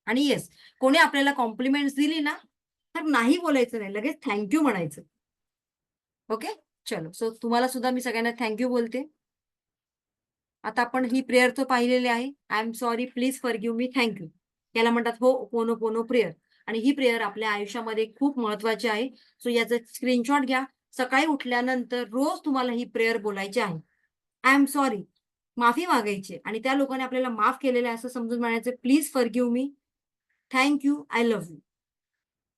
आणि येस, कोणी आपल्याला कॉम्प्लिमेंट्स दिली ना, तर नाही बोलायचं नाही, लगेच थँक्यू म्हणायचं. ओके? चलो. सो तुम्हाला सुद्धा मी सगळ्यांना थँक्यू बोलते. आता आपण ही प्रेयर तर पाहिलेली आहे. I am sorry, please forgive me, thank you. याला म्हणतात हो'ओपोनोपोनो प्रेयर. आणि ही प्रेयर आपल्या आयुष्यामध्ये खूप महत्वाची आहे. सो याचं स्क्रीनशॉट घ्या. सकाळी उठल्यानंतर रोज तुम्हाला ही प्रेयर बोलायची आहे. आय एम सॉरी, माफी मागायची आणि त्या लोकांनी आपल्याला माफ केलेलं आहे असं समजून म्हणायचं, please forgive me, thank you, I love you.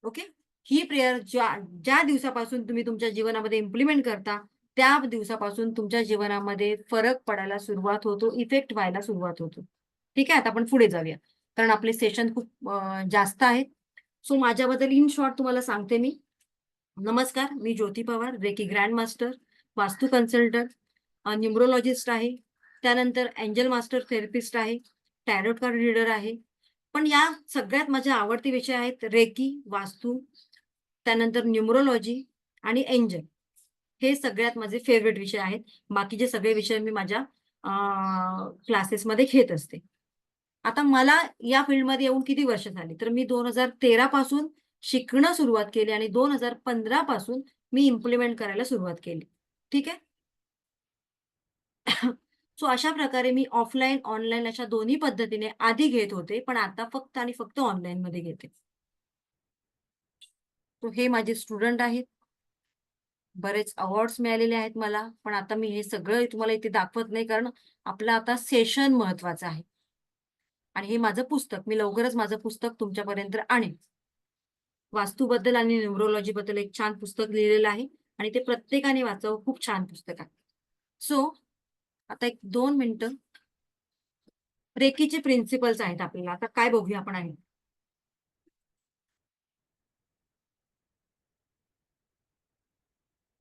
Okay? He prayer ज्या दिवसापासून तुम्ही तुमच्या जीवनामध्ये इम्प्लिमेंट करता, त्या दिवसापासून तुमच्या जीवनामध्ये फरक पडायला सुरुवात होतो, इफेक्ट व्हायला सुरुवात होतो. ठीक आहे? आता आपण पुढे जाऊया. कारण आपले सेशन खूप जास्त आहेत. सो माझ्याबद्दल इन शॉर्ट तुम्हाला सांगते मी. नमस्कार, मी ज्योती पवार, रेकी ग्रँड मास्टर, वास्तू कन्सल्टंट, न्यूमरोलॉजिस्ट आहे. त्यानंतर एंजल मास्टर थेरपिस्ट आहे, टॅरोट कार्ड रीडर आहे. पण या सगळ्यात माझे आवडते विषय आहेत रेकी, वास्तू, त्यानंतर न्यूमरोलॉजी आणि एंजल. हे सगळ्यात माझे फेवरेट विषय आहेत. बाकीचे सगळे विषय मी माझ्या क्लासेसमध्ये घेत असते. आता मला या फील्डमध्ये येऊन किती वर्ष झाली? तर मी 2013 पासून शिकणं सुरुवात केली आणि 2015 पासून मी इम्प्लिमेंट करायला सुरुवात केली. ठीक आहे? सो अशा प्रकारे मी ऑफलाईन, ऑनलाईन अशा दोन्ही पद्धतीने आधी घेत होते, पण आता फक्त आणि फक्त ऑनलाईनमध्ये घेते. तो हे माझे स्टुडंट आहेत. बरेच अवॉर्ड्स मिळालेले आहेत मला, पण आता मी हे सगळं तुम्हाला इथे दाखवत नाही, कारण आपलं आता सेशन महत्वाचं आहे. आणि हे माझं पुस्तक, मी लवकरच माझं पुस्तक तुमच्यापर्यंत आणेन. वास्तूबद्दल आणि न्यूमरोलॉजीबद्दल एक छान पुस्तक लिहिलेलं आहे आणि ते प्रत्येकाने वाचावं, खूप छान पुस्तक आहे. सो आता एक 2 मिनिटं. रेकीचे प्रिन्सिपल्स आहेत आपल्याला. आता काय बघूया आपण आहे.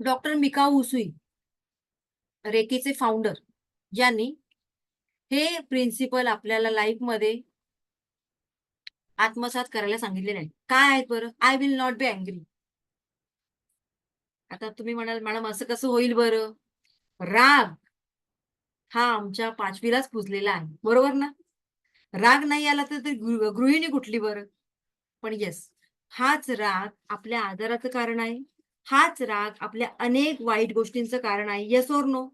डॉक्टर मिकाओ उसुई, रेकीचे फाउंडर, यांनी हे प्रिन्सिपल आपल्याला लाईफमध्ये आत्मसात करायला सांगितलेले आहे. काय आहेत बरं? I will not be angry. आता तुम्ही म्हणाल, मॅडम असं कसं होईल बरं? राग हा आमच्या 5वीलाच पुजलेला आहे. बरोबर ना? राग नाही आला तर गृहिणी कुठली बरं? पण येस, हाच राग आपल्या आजाराचं कारण आहे. हाच राग आपल्या अनेक वाईट गोष्टींचं कारण आहे. Yes or no?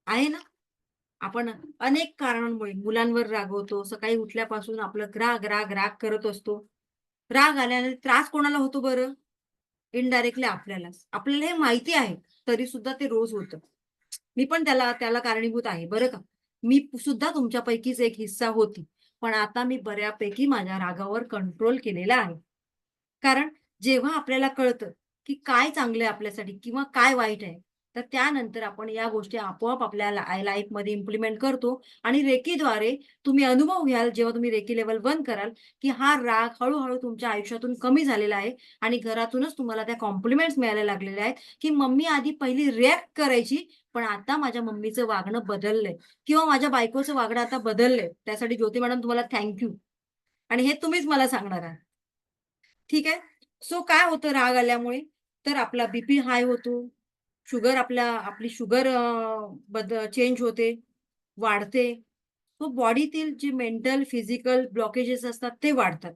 आहे ना? आपण अनेक कारणांमुळे मुलांवर रागवतो. सकाळी उठल्यापासून आपलं राग, राग, राग करत असतो. राग आल्याने त्रास कोणाला होतो बरं? इनडायरेक्टली आपल्यालाच. आपल्याला हे माहिती आहे, तरी सुद्धा ते रोज होतं. मी पण त्याला त्याला कारणीभूत आहे बरं का. मी सुद्धा तुमच्यापैकीच एक हिस्सा होती. पण आता मी बऱ्यापैकी माझ्या रागावर कंट्रोल केलेला आहे. कारण जेव्हा आपल्याला कळतं, की काय चांगलं आहे आपल्यासाठी किंवा काय वाईट आहे, तर त्यानंतर आपण या गोष्टी आपोआप आपल्या लाईफमध्ये इम्प्लिमेंट करतो आणि रेकीद्वारे तुम्ही अनुभव घ्याल, जेव्हा तुम्ही रेकी लेव्हल 1 कराल, की हा राग हळू तुमच्या आयुष्यातून कमी झालेला आहे आणि घरातूनच तुम्हाला त्या कॉम्प्लिमेंट्स मिळायला लागलेल्या आहेत, की मम्मी आधी पहिली रिएक्ट करायची, पण आता माझ्या मम्मीचं वागणं बदललंय किंवा माझ्या बायकोचं वागणं आता बदललंय. त्यासाठी ज्योती मॅडम तुम्हाला थँक आणि हे तुम्हीच मला सांगणार आहात. ठीक आहे? सो काय होतं राग आल्यामुळे? तर आपला बीपी हाय होतो, शुगर आपली शुगर चेंज होते, वाढते. तो बॉडीतील जे मेंटल फिजिकल ब्लॉकेजेस असतात ते वाढतात.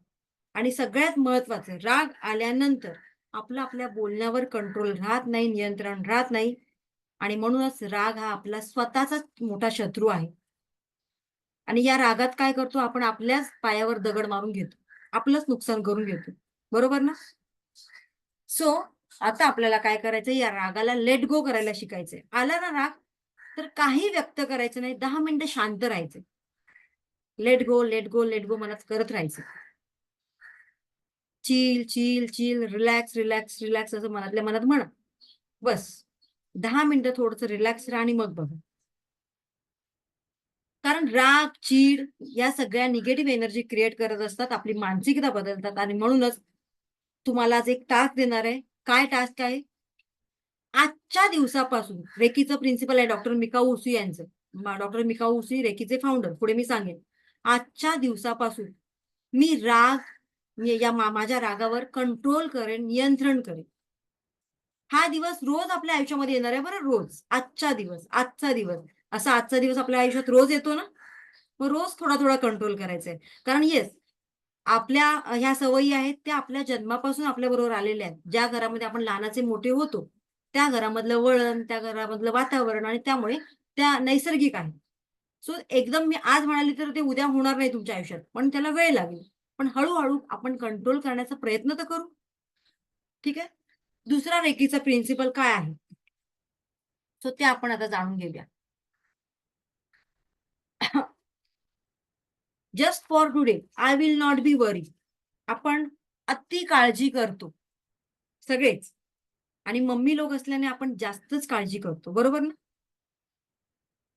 आणि सगळ्यात महत्वाचं, राग आल्यानंतर आपल्या बोलण्यावर कंट्रोल राहत नाही, नियंत्रण राहत नाही. आणि म्हणूनच राग हा आपला स्वतःचाच मोठा शत्रू आहे. आणि या रागात काय करतो आपण, आपल्याच पायावर दगड मारून घेतो, आपलंच नुकसान करून घेतो. बरोबर ना? सो आता आपल्याला काय करायचंय, या रागाला लेट गो करायला शिकायचंय. आला ना राग, तर काही व्यक्त करायचं नाही, 10 मिनिटं शांत राहायचं. Let go, let go, let go मनात करत राहायचं. Chill, chill, chill, relax, relax, relax असं मनातल्या मनात म्हणा. बस 10 मिनिटं थोडंसं रिलॅक्स राहा आणि मग बघा. कारण राग, चीड या सगळ्या निगेटिव्ह एनर्जी क्रिएट करत असतात. आपली मानसिकता बदलतात आणि म्हणूनच तुम्हाला आज एक टास्क देणार आहे. काय टास्क आहे? आजच्या दिवसापासून रेकीचं प्रिन्सिपल आहे डॉक्टर मिकाऊ उसी यांचं. डॉक्टर मिकाऊ उसी रेकीचे फाउंडर. पुढे मी सांगेन. आजच्या दिवसापासून मी माझ्या रागावर कंट्रोल करेन, नियंत्रण करेन. हा दिवस रोज आपल्या आयुष्यामध्ये येणार आहे बरं, रोज. आजचा दिवस. असा आजचा दिवस आपल्या आयुष्यात रोज येतो ना? मग रोज थोडा कंट्रोल करायचा आहे. कारण येस, आपल्या ह्या सवयी आहेत त्या आपल्या जन्मापासून आपल्याबरोबर आलेल्या आहेत. ज्या घरामध्ये आपण लहानाचे मोठे होतो, त्या घरामधलं वळण, त्या घरामधलं वातावरण आणि त्यामुळे त्या नैसर्गिक आहे. सो एकदम मी आज म्हणाले तर ते उद्या होणार नाही तुमच्या आयुष्यात, पण त्याला वेळ लागेल. पण हळू आपण कंट्रोल करण्याचा प्रयत्न तर करू. ठीक आहे? दुसरा रेकीचा प्रिन्सिपल काय आहे? सो ते आपण आता जाणून घेऊया. Just for today I will not be worry. आपण अति काळजी करतो सगळेच. आणि मम्मी लोक असल्याने आपण जास्तच काळजी करतो. बरोबर ना?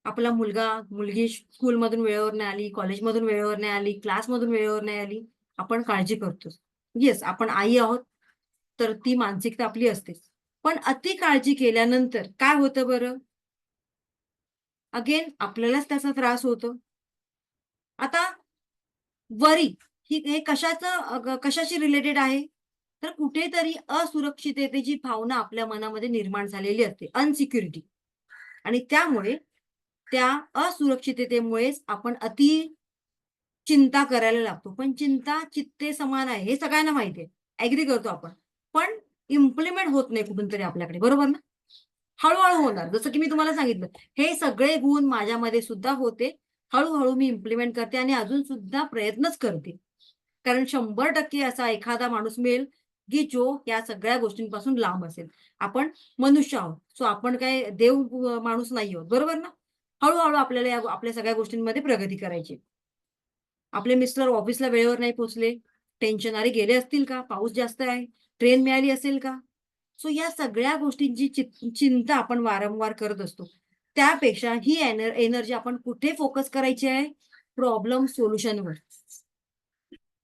आपला मुलगा, मुलगी स्कूलमधून वेळेवर नाही आली, कॉलेजमधून वेळेवर नाही आली, क्लासमधून वेळेवर नाही आली, आपण काळजी करतो. येस, आपण आई आहोत, तर ती मानसिकता आपली असतेच. पण अति काळजी केल्यानंतर काय होतं बरं? अगेन आपल्यालाच त्याचा त्रास होतो. आता वरी हे कशाशी रिलेटेड आहे? तर कुठेतरी असुरक्षिततेची भावना आपल्या मनामध्ये निर्माण झालेली असते, अनसिक्युरिटी. आणि त्यामुळे त्या असुरक्षिततेमुळेच आपण चिंता करायला लागतो. पण चिंता चित्ते समान आहे हे सगळ्यांना माहिती आहे. ॲग्री करतो आपण. पण इम्प्लिमेंट होत नाही कुठून तरी आपल्याकडे. बरोबर ना? हळू होणार. जसं की मी तुम्हाला सांगितलं, हे सगळे गुण माझ्यामध्ये सुद्धा होते. हळू मी इम्प्लिमेंट करते आणि अजून सुद्धा प्रयत्नच करते. कारण 100% असा एखादा माणूस मिळेल, की जो या सगळ्या गोष्टींपासून लांब असेल. आपण मनुष्य आहोत. सो आपण काय देव माणूस नाही आहोत. बरोबर ना? हळू आपल्याला आपल्या सगळ्या गोष्टींमध्ये प्रगती करायची. आपले मिस्टर ऑफिसला वेळेवर नाही पोहोचले. टेन्शन, अरे गेले असतील का? पाऊस जास्त आहे. ट्रेन मिळाली असेल का? सो या सगळ्या गोष्टींची चिंता आपण वारंवार करत असतो. त्यापेक्षा ही एनर्जी आपण कुठे फोकस करायची आहे? प्रॉब्लेम सोल्युशनवर.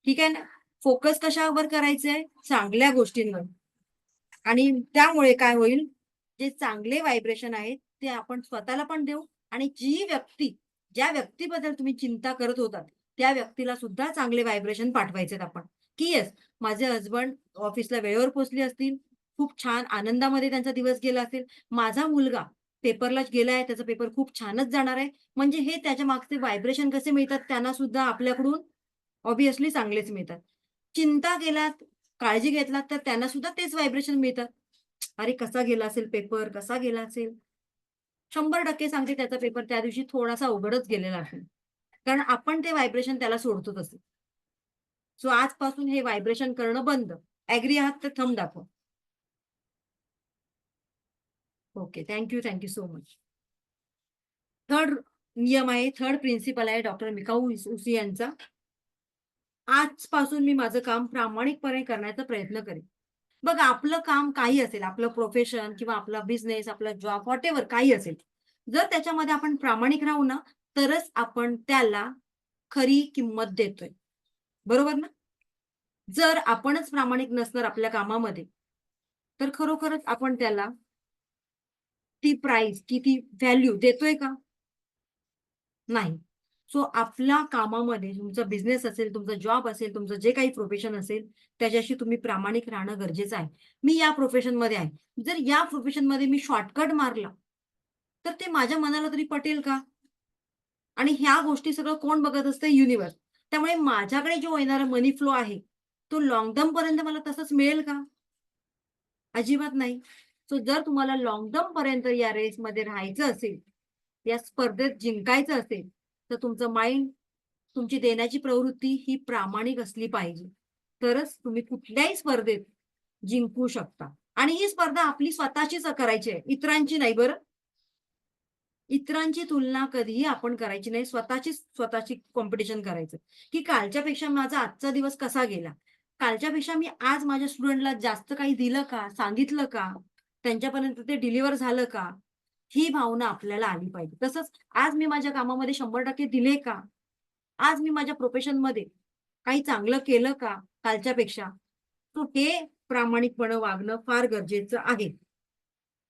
ठीक आहे ना? फोकस कशावर करायचं आहे? चांगल्या गोष्टींवर. आणि त्यामुळे काय होईल? जे चांगले व्हायब्रेशन आहेत ते आपण स्वतःला पण देऊ आणि ज्या व्यक्तीबद्दल तुम्ही चिंता करत होतात, त्या व्यक्तीला सुद्धा चांगले व्हायब्रेशन पाठवायचे आपण. की येस, माझे हसबंड ऑफिसला वेळेवर पोहोचले असतील, खूप छान आनंदामध्ये त्यांचा दिवस गेला असेल. माझा मुलगा पेपरला गेलाय, त्याचा पेपर खूप छानच जाणार आहे. म्हणजे हे त्याच्या मागचे व्हायब्रेशन कसे मिळतात, त्यांना सुद्धा आपल्याकडून ऑब्व्हियसली चांगलेच मिळतात. चिंता केलात, काळजी घेतलात, तर त्यांना सुद्धा तेच व्हायब्रेशन मिळतात. अरे कसा गेला असेल पेपर, कसा गेला असेल? 100% सांगते त्याचा पेपर त्या दिवशी थोडासा अवघडच गेलेला असेल. कारण आपण ते व्हायब्रेशन त्याला सोडतो तसे. सो आजपासून हे व्हायब्रेशन करणं बंद. ॲग्री आहात तर थंब दाखवा. Okay. Thank you so much. Third principle आहे डॉक्टर मिकाऊ उसी यांचा. आजपासून मी माझं काम प्रामाणिकपणे करण्याचा प्रयत्न करेन. बघा, आपलं काम काही असेल, आपलं प्रोफेशन किंवा आपला बिझनेस, आपला जॉब, व्हॉटएव्हर काही असेल. जर त्याच्यामध्ये आपण प्रामाणिक राहू ना, तरच आपण त्याला खरी किंमत देतोय. बरोबर ना? जर आपणच प्रामाणिक नसणार आपल्या कामामध्ये, तर खरोखरच आपण त्याला ती प्राईज की ती व्हॅल्यू देतोय का? नाही. सो आपल्या कामामध्ये तुमचा बिझनेस असेल, तुमचा जॉब असेल, तुमचं जे काही प्रोफेशन असेल त्याच्याशी तुम्ही प्रामाणिक राहणं गरजेचं आहे. मी या प्रोफेशनमध्ये आहे. जर या प्रोफेशनमध्ये मी शॉर्टकट मारला, तर ते माझ्या मनाला तरी पटेल का? आणि ह्या गोष्टी सगळं कोण बघत असतं? युनिव्हर्स. त्यामुळे माझ्याकडे जो येणारा मनी फ्लो आहे, तो लाँग टर्म पर्यंत मला तसंच मिळेल का? अजिबात नाही. सो जर तुम्हाला लाँग टर्म पर्यंत या रेसमध्ये राहायचं असेल, या स्पर्धेत जिंकायचं असेल, तर तुमचं माइंड, तुमची देण्याची प्रवृत्ती ही प्रामाणिक असली पाहिजे. तरच तुम्ही कुठल्याही स्पर्धेत जिंकू शकता. आणि ही स्पर्धा आपली स्वतःचीच करायची आहे, इतरांची नाही बरं. इतरांची तुलना कधीही आपण करायची नाही. स्वतःची कॉम्पिटिशन करायचं, की कालच्यापेक्षा माझा आजचा दिवस कसा गेला? कालच्यापेक्षा मी आज माझ्या स्टुडंटला जास्त काही दिलं का? सांगितलं का? त्यांच्यापर्यंत ते डिलिव्हर झालं का? ही भावना आपल्याला आली पाहिजे. तसंच आज मी माझ्या कामामध्ये 100% दिले का? आज मी माझ्या प्रोफेशनमध्ये काही चांगलं केलं का कालच्यापेक्षा? सो हे प्रामाणिकपणे वागणं फार गरजेचं आहे.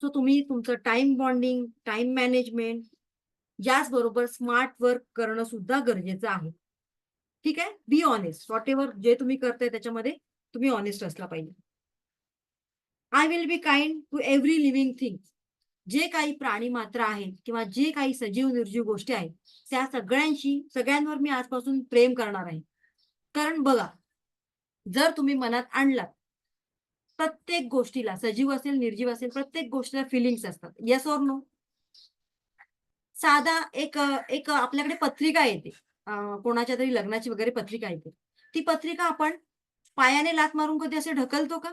सो तुम्ही तुमचं टाईम बॉन्डिंग, टाईम मॅनेजमेंट याचबरोबर स्मार्ट वर्क करणं सुद्धा गरजेचं आहे. ठीक आहे? Be honest. व्हॉटएव्हर जे तुम्ही करताय त्याच्यामध्ये तुम्ही हॉनेस्ट असला पाहिजे. I will be kind to every living thing. जे काही प्राणी मात्र आहेत किंवा जे काही सजीव निर्जीव गोष्टी आहेत, त्या सगळ्यांवर मी आजपासून प्रेम करणार आहे. कारण बघा, जर तुम्ही मनात आणलात, प्रत्येक गोष्टीला सजीव असेल, निर्जीव असेल, प्रत्येक गोष्टीला फीलिंग्स असतात. Yes or no? साधा एक आपल्याकडे पत्रिका येते. कोणाच्या तरी लग्नाची वगैरे पत्रिका येते. ती पत्रिका आपण पायाने लाथ मारून कधी असे ढकलतो का?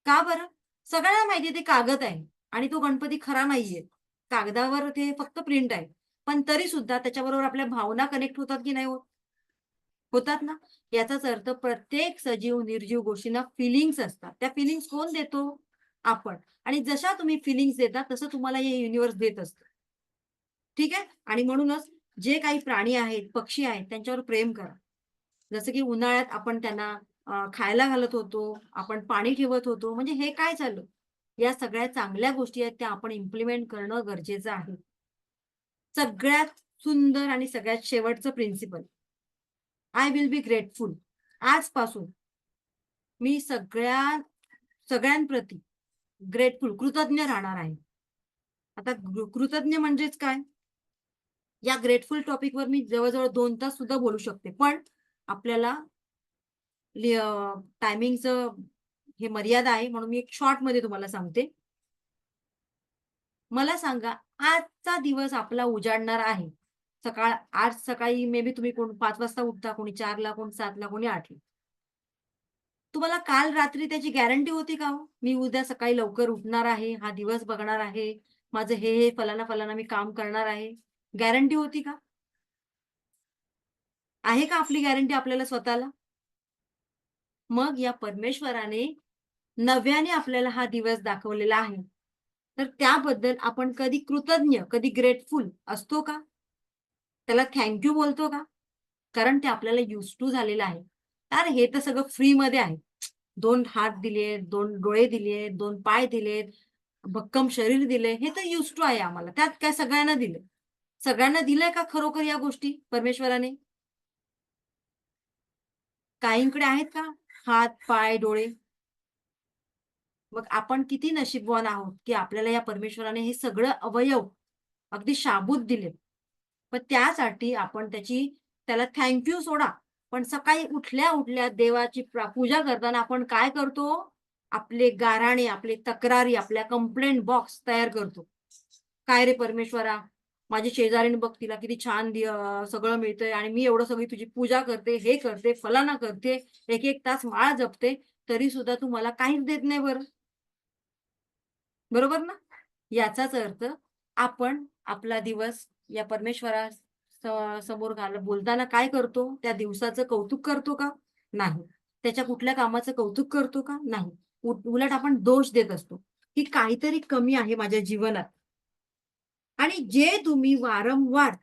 का बरं? सगळ्यांना माहिती आहे ते कागद आहे आणि तो गणपती खरा नाहीये. कागदावर ते फक्त प्रिंट आहे. पण तरी सुद्धा त्याच्याबरोबर आपल्या भावना कनेक्ट होतात की नाही होत? होतात ना? याचाच अर्थ प्रत्येक सजीव, निर्जीव गोष्टींना फीलिंग्स असतात. त्या फीलिंग्स कोण देतो? आपण. आणि जशा तुम्ही फीलिंग्स देता तसं तुम्हाला हे युनिव्हर्स देत असतं. ठीक आहे? आणि म्हणूनच जे काही प्राणी आहेत, पक्षी आहेत त्यांच्यावर प्रेम करा. जसं की उन्हाळ्यात आपण त्यांना खायला घालत होतो, आपण पाणी ठेवत होतो. म्हणजे हे काय चाललं? या सगळ्या चांगल्या गोष्टी आहेत त्या आपण इम्प्लिमेंट करणं गरजेचं आहे. सगळ्यात सुंदर आणि सगळ्यात शेवटचं principle, I will be grateful. आजपासून मी सगळ्यांप्रती ग्रेटफुल, कृतज्ञ राहणार आहे. आता कृतज्ञ म्हणजेच काय? या ग्रेटफुल टॉपिकवर मी जवळ-जवळ 2 तास सुद्धा बोलू शकते. पण आपल्याला टायमिंगचं हे मर्यादा आहे म्हणून मी एक शॉर्टमध्ये तुम्हाला सांगते. मला सांगा, आजचा दिवस आपला उजाडणार आहे. आज सकाळी मे बी तुम्ही कोण 5 वाजता उठता, कोणी 4ला, कोणी 7ला, कोणी 8ला. तुम्हाला काल रात्री त्याची गॅरंटी होती का हो? मी उद्या सकाळी लवकर उठणार आहे, हा दिवस बघणार आहे, माझं हे फलाना-फलाना मी काम करणार आहे. गॅरंटी होती का? आहे का आपली गॅरंटी आपल्याला स्वतःला? मग या परमेश्वराने नव्याने आपल्याला हा दिवस दाखवलेला आहे. तर त्याबद्दल आपण कधी कृतज्ञ, कधी ग्रेटफुल असतो का? त्याला थँक यू बोलतो का? कारण ते आपल्याला युज्ड टू झालेलं आहे. अरे, हे तर सगळं फ्रीमध्ये आहे. 2 हात दिलेत, 2 डोळे दिलेत, 2 पाय दिलेत, भक्कम शरीर दिले. हे तर युज्ड टू आहे आम्हाला. त्यात काय सगळ्यांना दिलंय. सगळ्यांना दिलंय का खरोखर या गोष्टी परमेश्वराने? काहींकडे आहेत का हात, पाय, डोळे? मग आपण किती नशीबवान आहोत, की आपल्याला या परमेश्वराने हे सगळं अवयव अगदी शाबूत दिलेत. पण त्यासाठी आपण त्याला थँक यू सोडा. पण सकाळी उठल्या-उठल्या देवाची पूजा करताना आपण काय करतो? आपले गाऱ्हाणे, आपले तक्रारी, आपल्या कंप्लेंट बॉक्स तयार करतो. "काय रे परमेश्वरा, माझी शेजारीण बघ तिला किती छान सगळं मिळतंय आणि मी एवढं सगळी तुझी पूजा करते, हे करते, फलाना करते, 1-1 तास माळ जपते, तरी सुद्धा तू मला काहीच देत नाही बरं." बरोबर ना? याचाच अर्थ आपण आपला दिवस या परमेश्वरा समोर बोलताना काय करतो? त्या दिवसाचं कौतुक करतो का? नाही. त्याच्या कुठल्या कामाचं कौतुक करतो का? नाही. उलट आपण दोष देत असतो, की काहीतरी कमी आहे माझ्या जीवनात. आणि जे तुम्ही वारंवार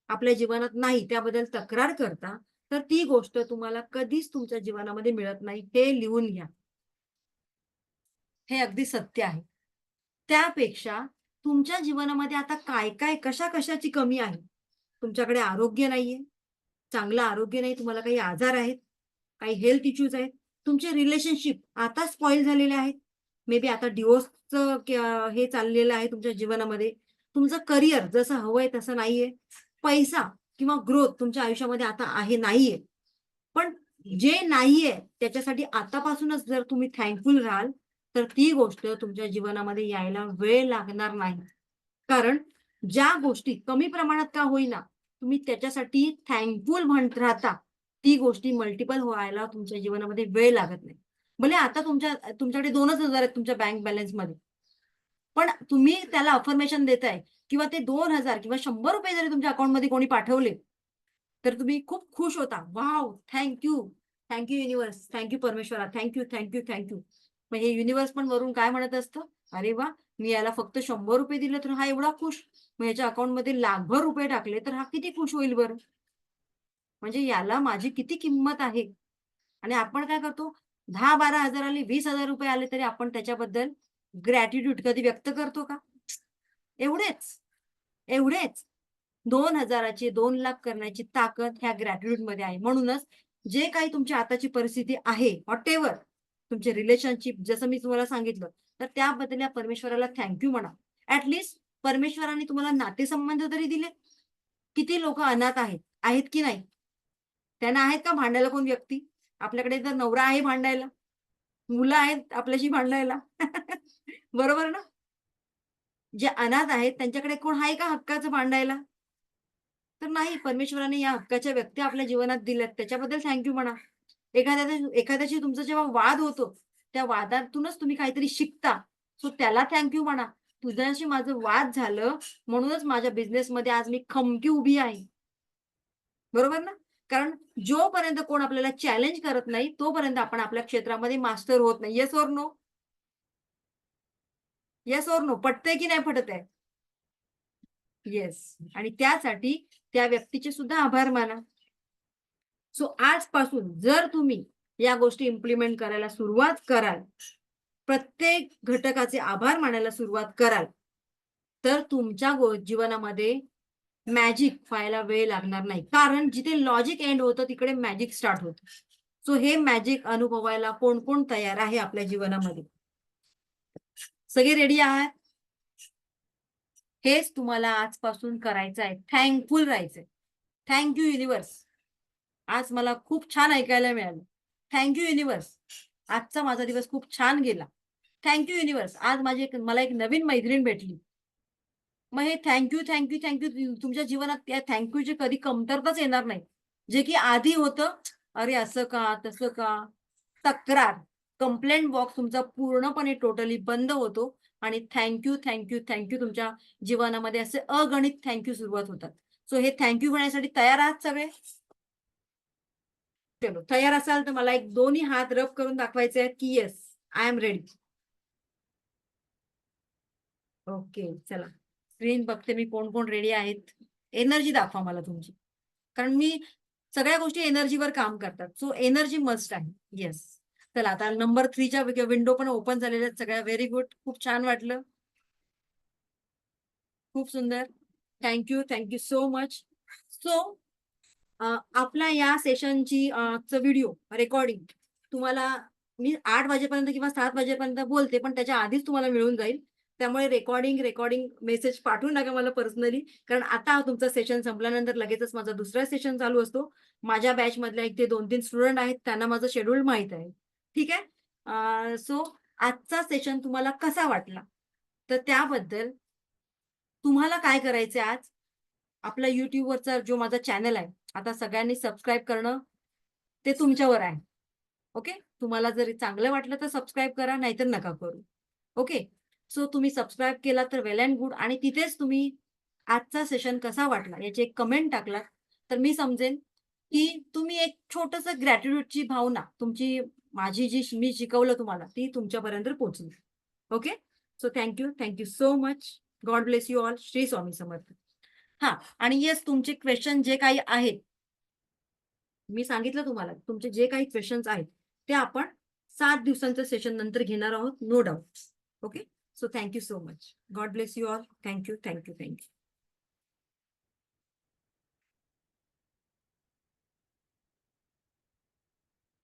आपल्या जीवनात नाही त्याबद्दल तक्रार करता, तर ती गोष्ट तुम्हाला कधीच तुमच्या जीवनामध्ये मिळत नाही. हे लिहून घ्या. हे अगदी सत्य आहे. त्यापेक्षा तुमच्या जीवनामध्ये आता काय-काय, कशा-कशाची कमी आहे, तुमच्याकडे आरोग्य नाहीये, चांगलं आरोग्य नाही, तुम्हाला काही आजार आहेत, काही हेल्थ इश्यूज आहेत, तुमचे रिलेशनशिप आता स्पॉइल झालेले आहेत, मे बी आता डिवोर्सचं हे चाललेलं आहे तुमच्या जीवनामध्ये, तुमचं करिअर जसं हवंय तसं नाहीये, पैसा किंवा ग्रोथ तुमच्या आयुष्यामध्ये आता आहे नाहीये. पण जे नाहीये त्याच्यासाठी आतापासूनच जर तुम्ही थँकफुल राहाल, तर ती गोष्ट तुमच्या जीवनामध्ये यायला वेळ लागणार नाही. कारण ज्या गोष्टी कमी प्रमाणात का होईना, तुम्ही त्याच्यासाठी थँकफुल म्हणत राहता, ती गोष्टी मल्टिपल व्हायला तुमच्या जीवनामध्ये वेळ लागत नाही. भले आता तुमच्याकडे 2,000 आहेत तुमच्या बँक बॅलन्समध्ये. पण तुम्ही त्याला अफर्मेशन देताय किंवा ते 2,000 किंवा ₹100 जरी तुमच्या अकाउंटमध्ये कोणी पाठवले, तर तुम्ही खूप खुश होता. Wow! Thank you. Thank you universe. Thank you परमेश्वरा. Thank you, thank you, thank you. मग हे युनिव्हर्स पण वरून काय म्हणत असतं? अरे वाह! मी याला फक्त ₹100 दिले तर हा एवढा खुश. मग ह्याच्या अकाउंटमध्ये लाखभर रुपये टाकले तर हा किती खुश होईल बरं? म्हणजे याला माझी किती किंमत आहे. आणि आपण काय करतो 10-12 हजार आले, ₹20,000 आले तरी आपण त्याच्याबद्दल ग्रॅटिट्यूड कधी व्यक्त करतो का? एवढेच, एवढेच. 2,000 ची 2,00,000 करण्याची ताकद ह्या ग्रॅटिट्यूडमध्ये आहे. म्हणूनच जे काही तुमची आताची परिस्थिती आहे, व्हॉटेव्हर तुमचे रिलेशनशिप जसं मी तुम्हाला सांगितलं, तर त्याबद्दल या परमेश्वराला थँक यू म्हणा. ॲट परमेश्वराने तुम्हाला नातेसंबंध तरी दिले. किती लोकं अनाथ आहेत, आहेत की नाही? त्यांना आहेत का भांडायला कोण व्यक्ती? आपल्याकडे तर नवरा आहे भांडायला, मुलं आहेत आपल्याशी भांडायला. बरोबर ना? जे अनाथ आहेत त्यांच्याकडे कोण आहे का हक्काचं भांडायला? तर नाही, परमेश्वराने या हक्काच्या व्यक्ती आपल्या जीवनात दिल्यात त्याच्याबद्दल थँक म्हणा. एखाद्याशी तुमचा जेव्हा वाद होतो, त्या वादातूनच तुम्ही काहीतरी शिकता. सो त्याला थँक म्हणा. तुझ्याशी माझं वाद झालं, म्हणूनच माझ्या बिझनेसमध्ये आज मी खमकी उभी आहे. बरोबर ना? कारण जोपर्यंत कोण आपल्याला चॅलेंज करत नाही, तोपर्यंत आपण आपल्या क्षेत्रामध्ये मास्टर होत नाही. Yes or no? Yes or no? पटतंय की नाही पटत आहे? येस. आणि त्यासाठी त्या व्यक्तीचे सुद्धा आभार माना. सो आजपासून जर तुम्ही या गोष्टी इम्प्लिमेंट करायला सुरुवात कराल, प्रत्येक घटकाचे आभार मानायला सुरुवात कराल, तर तुमच्या जीवनामध्ये मॅजिक व्हायला वेळ लागणार नाही. कारण जिथे लॉजिक एंड होतं तिकडे मॅजिक स्टार्ट होतं. सो हे मॅजिक अनुभवायला कोण-कोण तयार आहे आपल्या जीवनामध्ये? सगळे रेडी आहात? हेच तुम्हाला आजपासून करायचं आहे. थँकफुल राहायचंय. Thank universe. आज मला खूप छान ऐकायला मिळालं. Thank universe. आजचा माझा दिवस खूप छान गेला. Thank universe. आज मला एक नवीन मैत्रीण भेटली. मग हे थँक तुमच्या जीवनात त्या थँक कधी कमतरताच येणार नाही. जे की आधी होतं, "अरे असं का? तसं का?" तक्रार, कंप्लेंट बॉक्स तुमचा पूर्णपणे टोटली बंद होतो आणि थँक तुमच्या जीवनामध्ये असे अगणित सुरुवात होतात. सो हे थँक म्हणण्यासाठी तयार आहात सगळे? चलो, तयार असाल तर मला एक दोन्ही हात रब करून दाखवायचे आहेत, की yes, I am ready. Okay, चला. स्क्रीन बघते मी कोण-कोण रेडी आहेत. एनर्जी दाखवा मला तुमची. कारण मी सगळ्या गोष्टी एनर्जीवर काम करतात. सो एनर्जी मस्ट आहे. येस. चला आता नंबर 3 च्या विंडो पण ओपन झालेल्या आहेत सगळ्या. Very good. खूप छान वाटलं. खूप सुंदर. Thank you so much. So आपल्या या सेशनची व्हिडिओ रेकॉर्डिंग तुम्हाला मी 8 वाजेपर्यंत किंवा 7 वाजेपर्यंत बोलते, पण त्याच्या आधीच तुम्हाला मिळून जाईल. त्यामुळे रेकॉर्डिंग मेसेज पाठवू नका मला पर्सनली. कारण आता तुमचं सेशन संपल्यानंतर लगेचच माझा दुसरा सेशन चालू असतो. माझ्या बॅचमधल्या 1 ते 2-3 स्टुडंट आहेत, त्यांना माझं शेड्यूल माहीत आहे. ठीक आहे? सो आजचा सेशन तुम्हाला कसा वाटला? तर त्याबद्दल तुम्हाला काय करायचंय आज? आपला YouTubeवरचा जो माझा चॅनल आहे, आता सगळ्यांनी सबस्क्राईब करणं ते तुमच्यावर आहे. ओके. तुम्हाला जर चांगलं वाटलं तर सबस्क्राईब करा, नाहीतर नका करू. ओके. सो तुम्ही सबस्क्राईब केला तर वेल एंड गुड आणि तिथेच तुम्ही आजचा सेशन कसा वाटला याची एक कमेंट टाकलात, तर मी समजेन की तुम्ही एक छोटंसं ग्रॅटिट्यूडची भावना तुमची माझी मी शिकवलं तुम्हाला ती तुमच्यापर्यंत पोहोचली. Okay. So thank so much. God bless you all. Shri Swami Samarth. हां. आणि येस तुमचे क्वेशन जे काही आहेत, मी सांगितलं तुम्हाला तुमचे जे काही क्वेशन्स आहेत, ते आपण 7 दिवसांचं सेशन नंतर घेणार आहोत, no doubt. Okay. So so much. God bless you all. Thank you.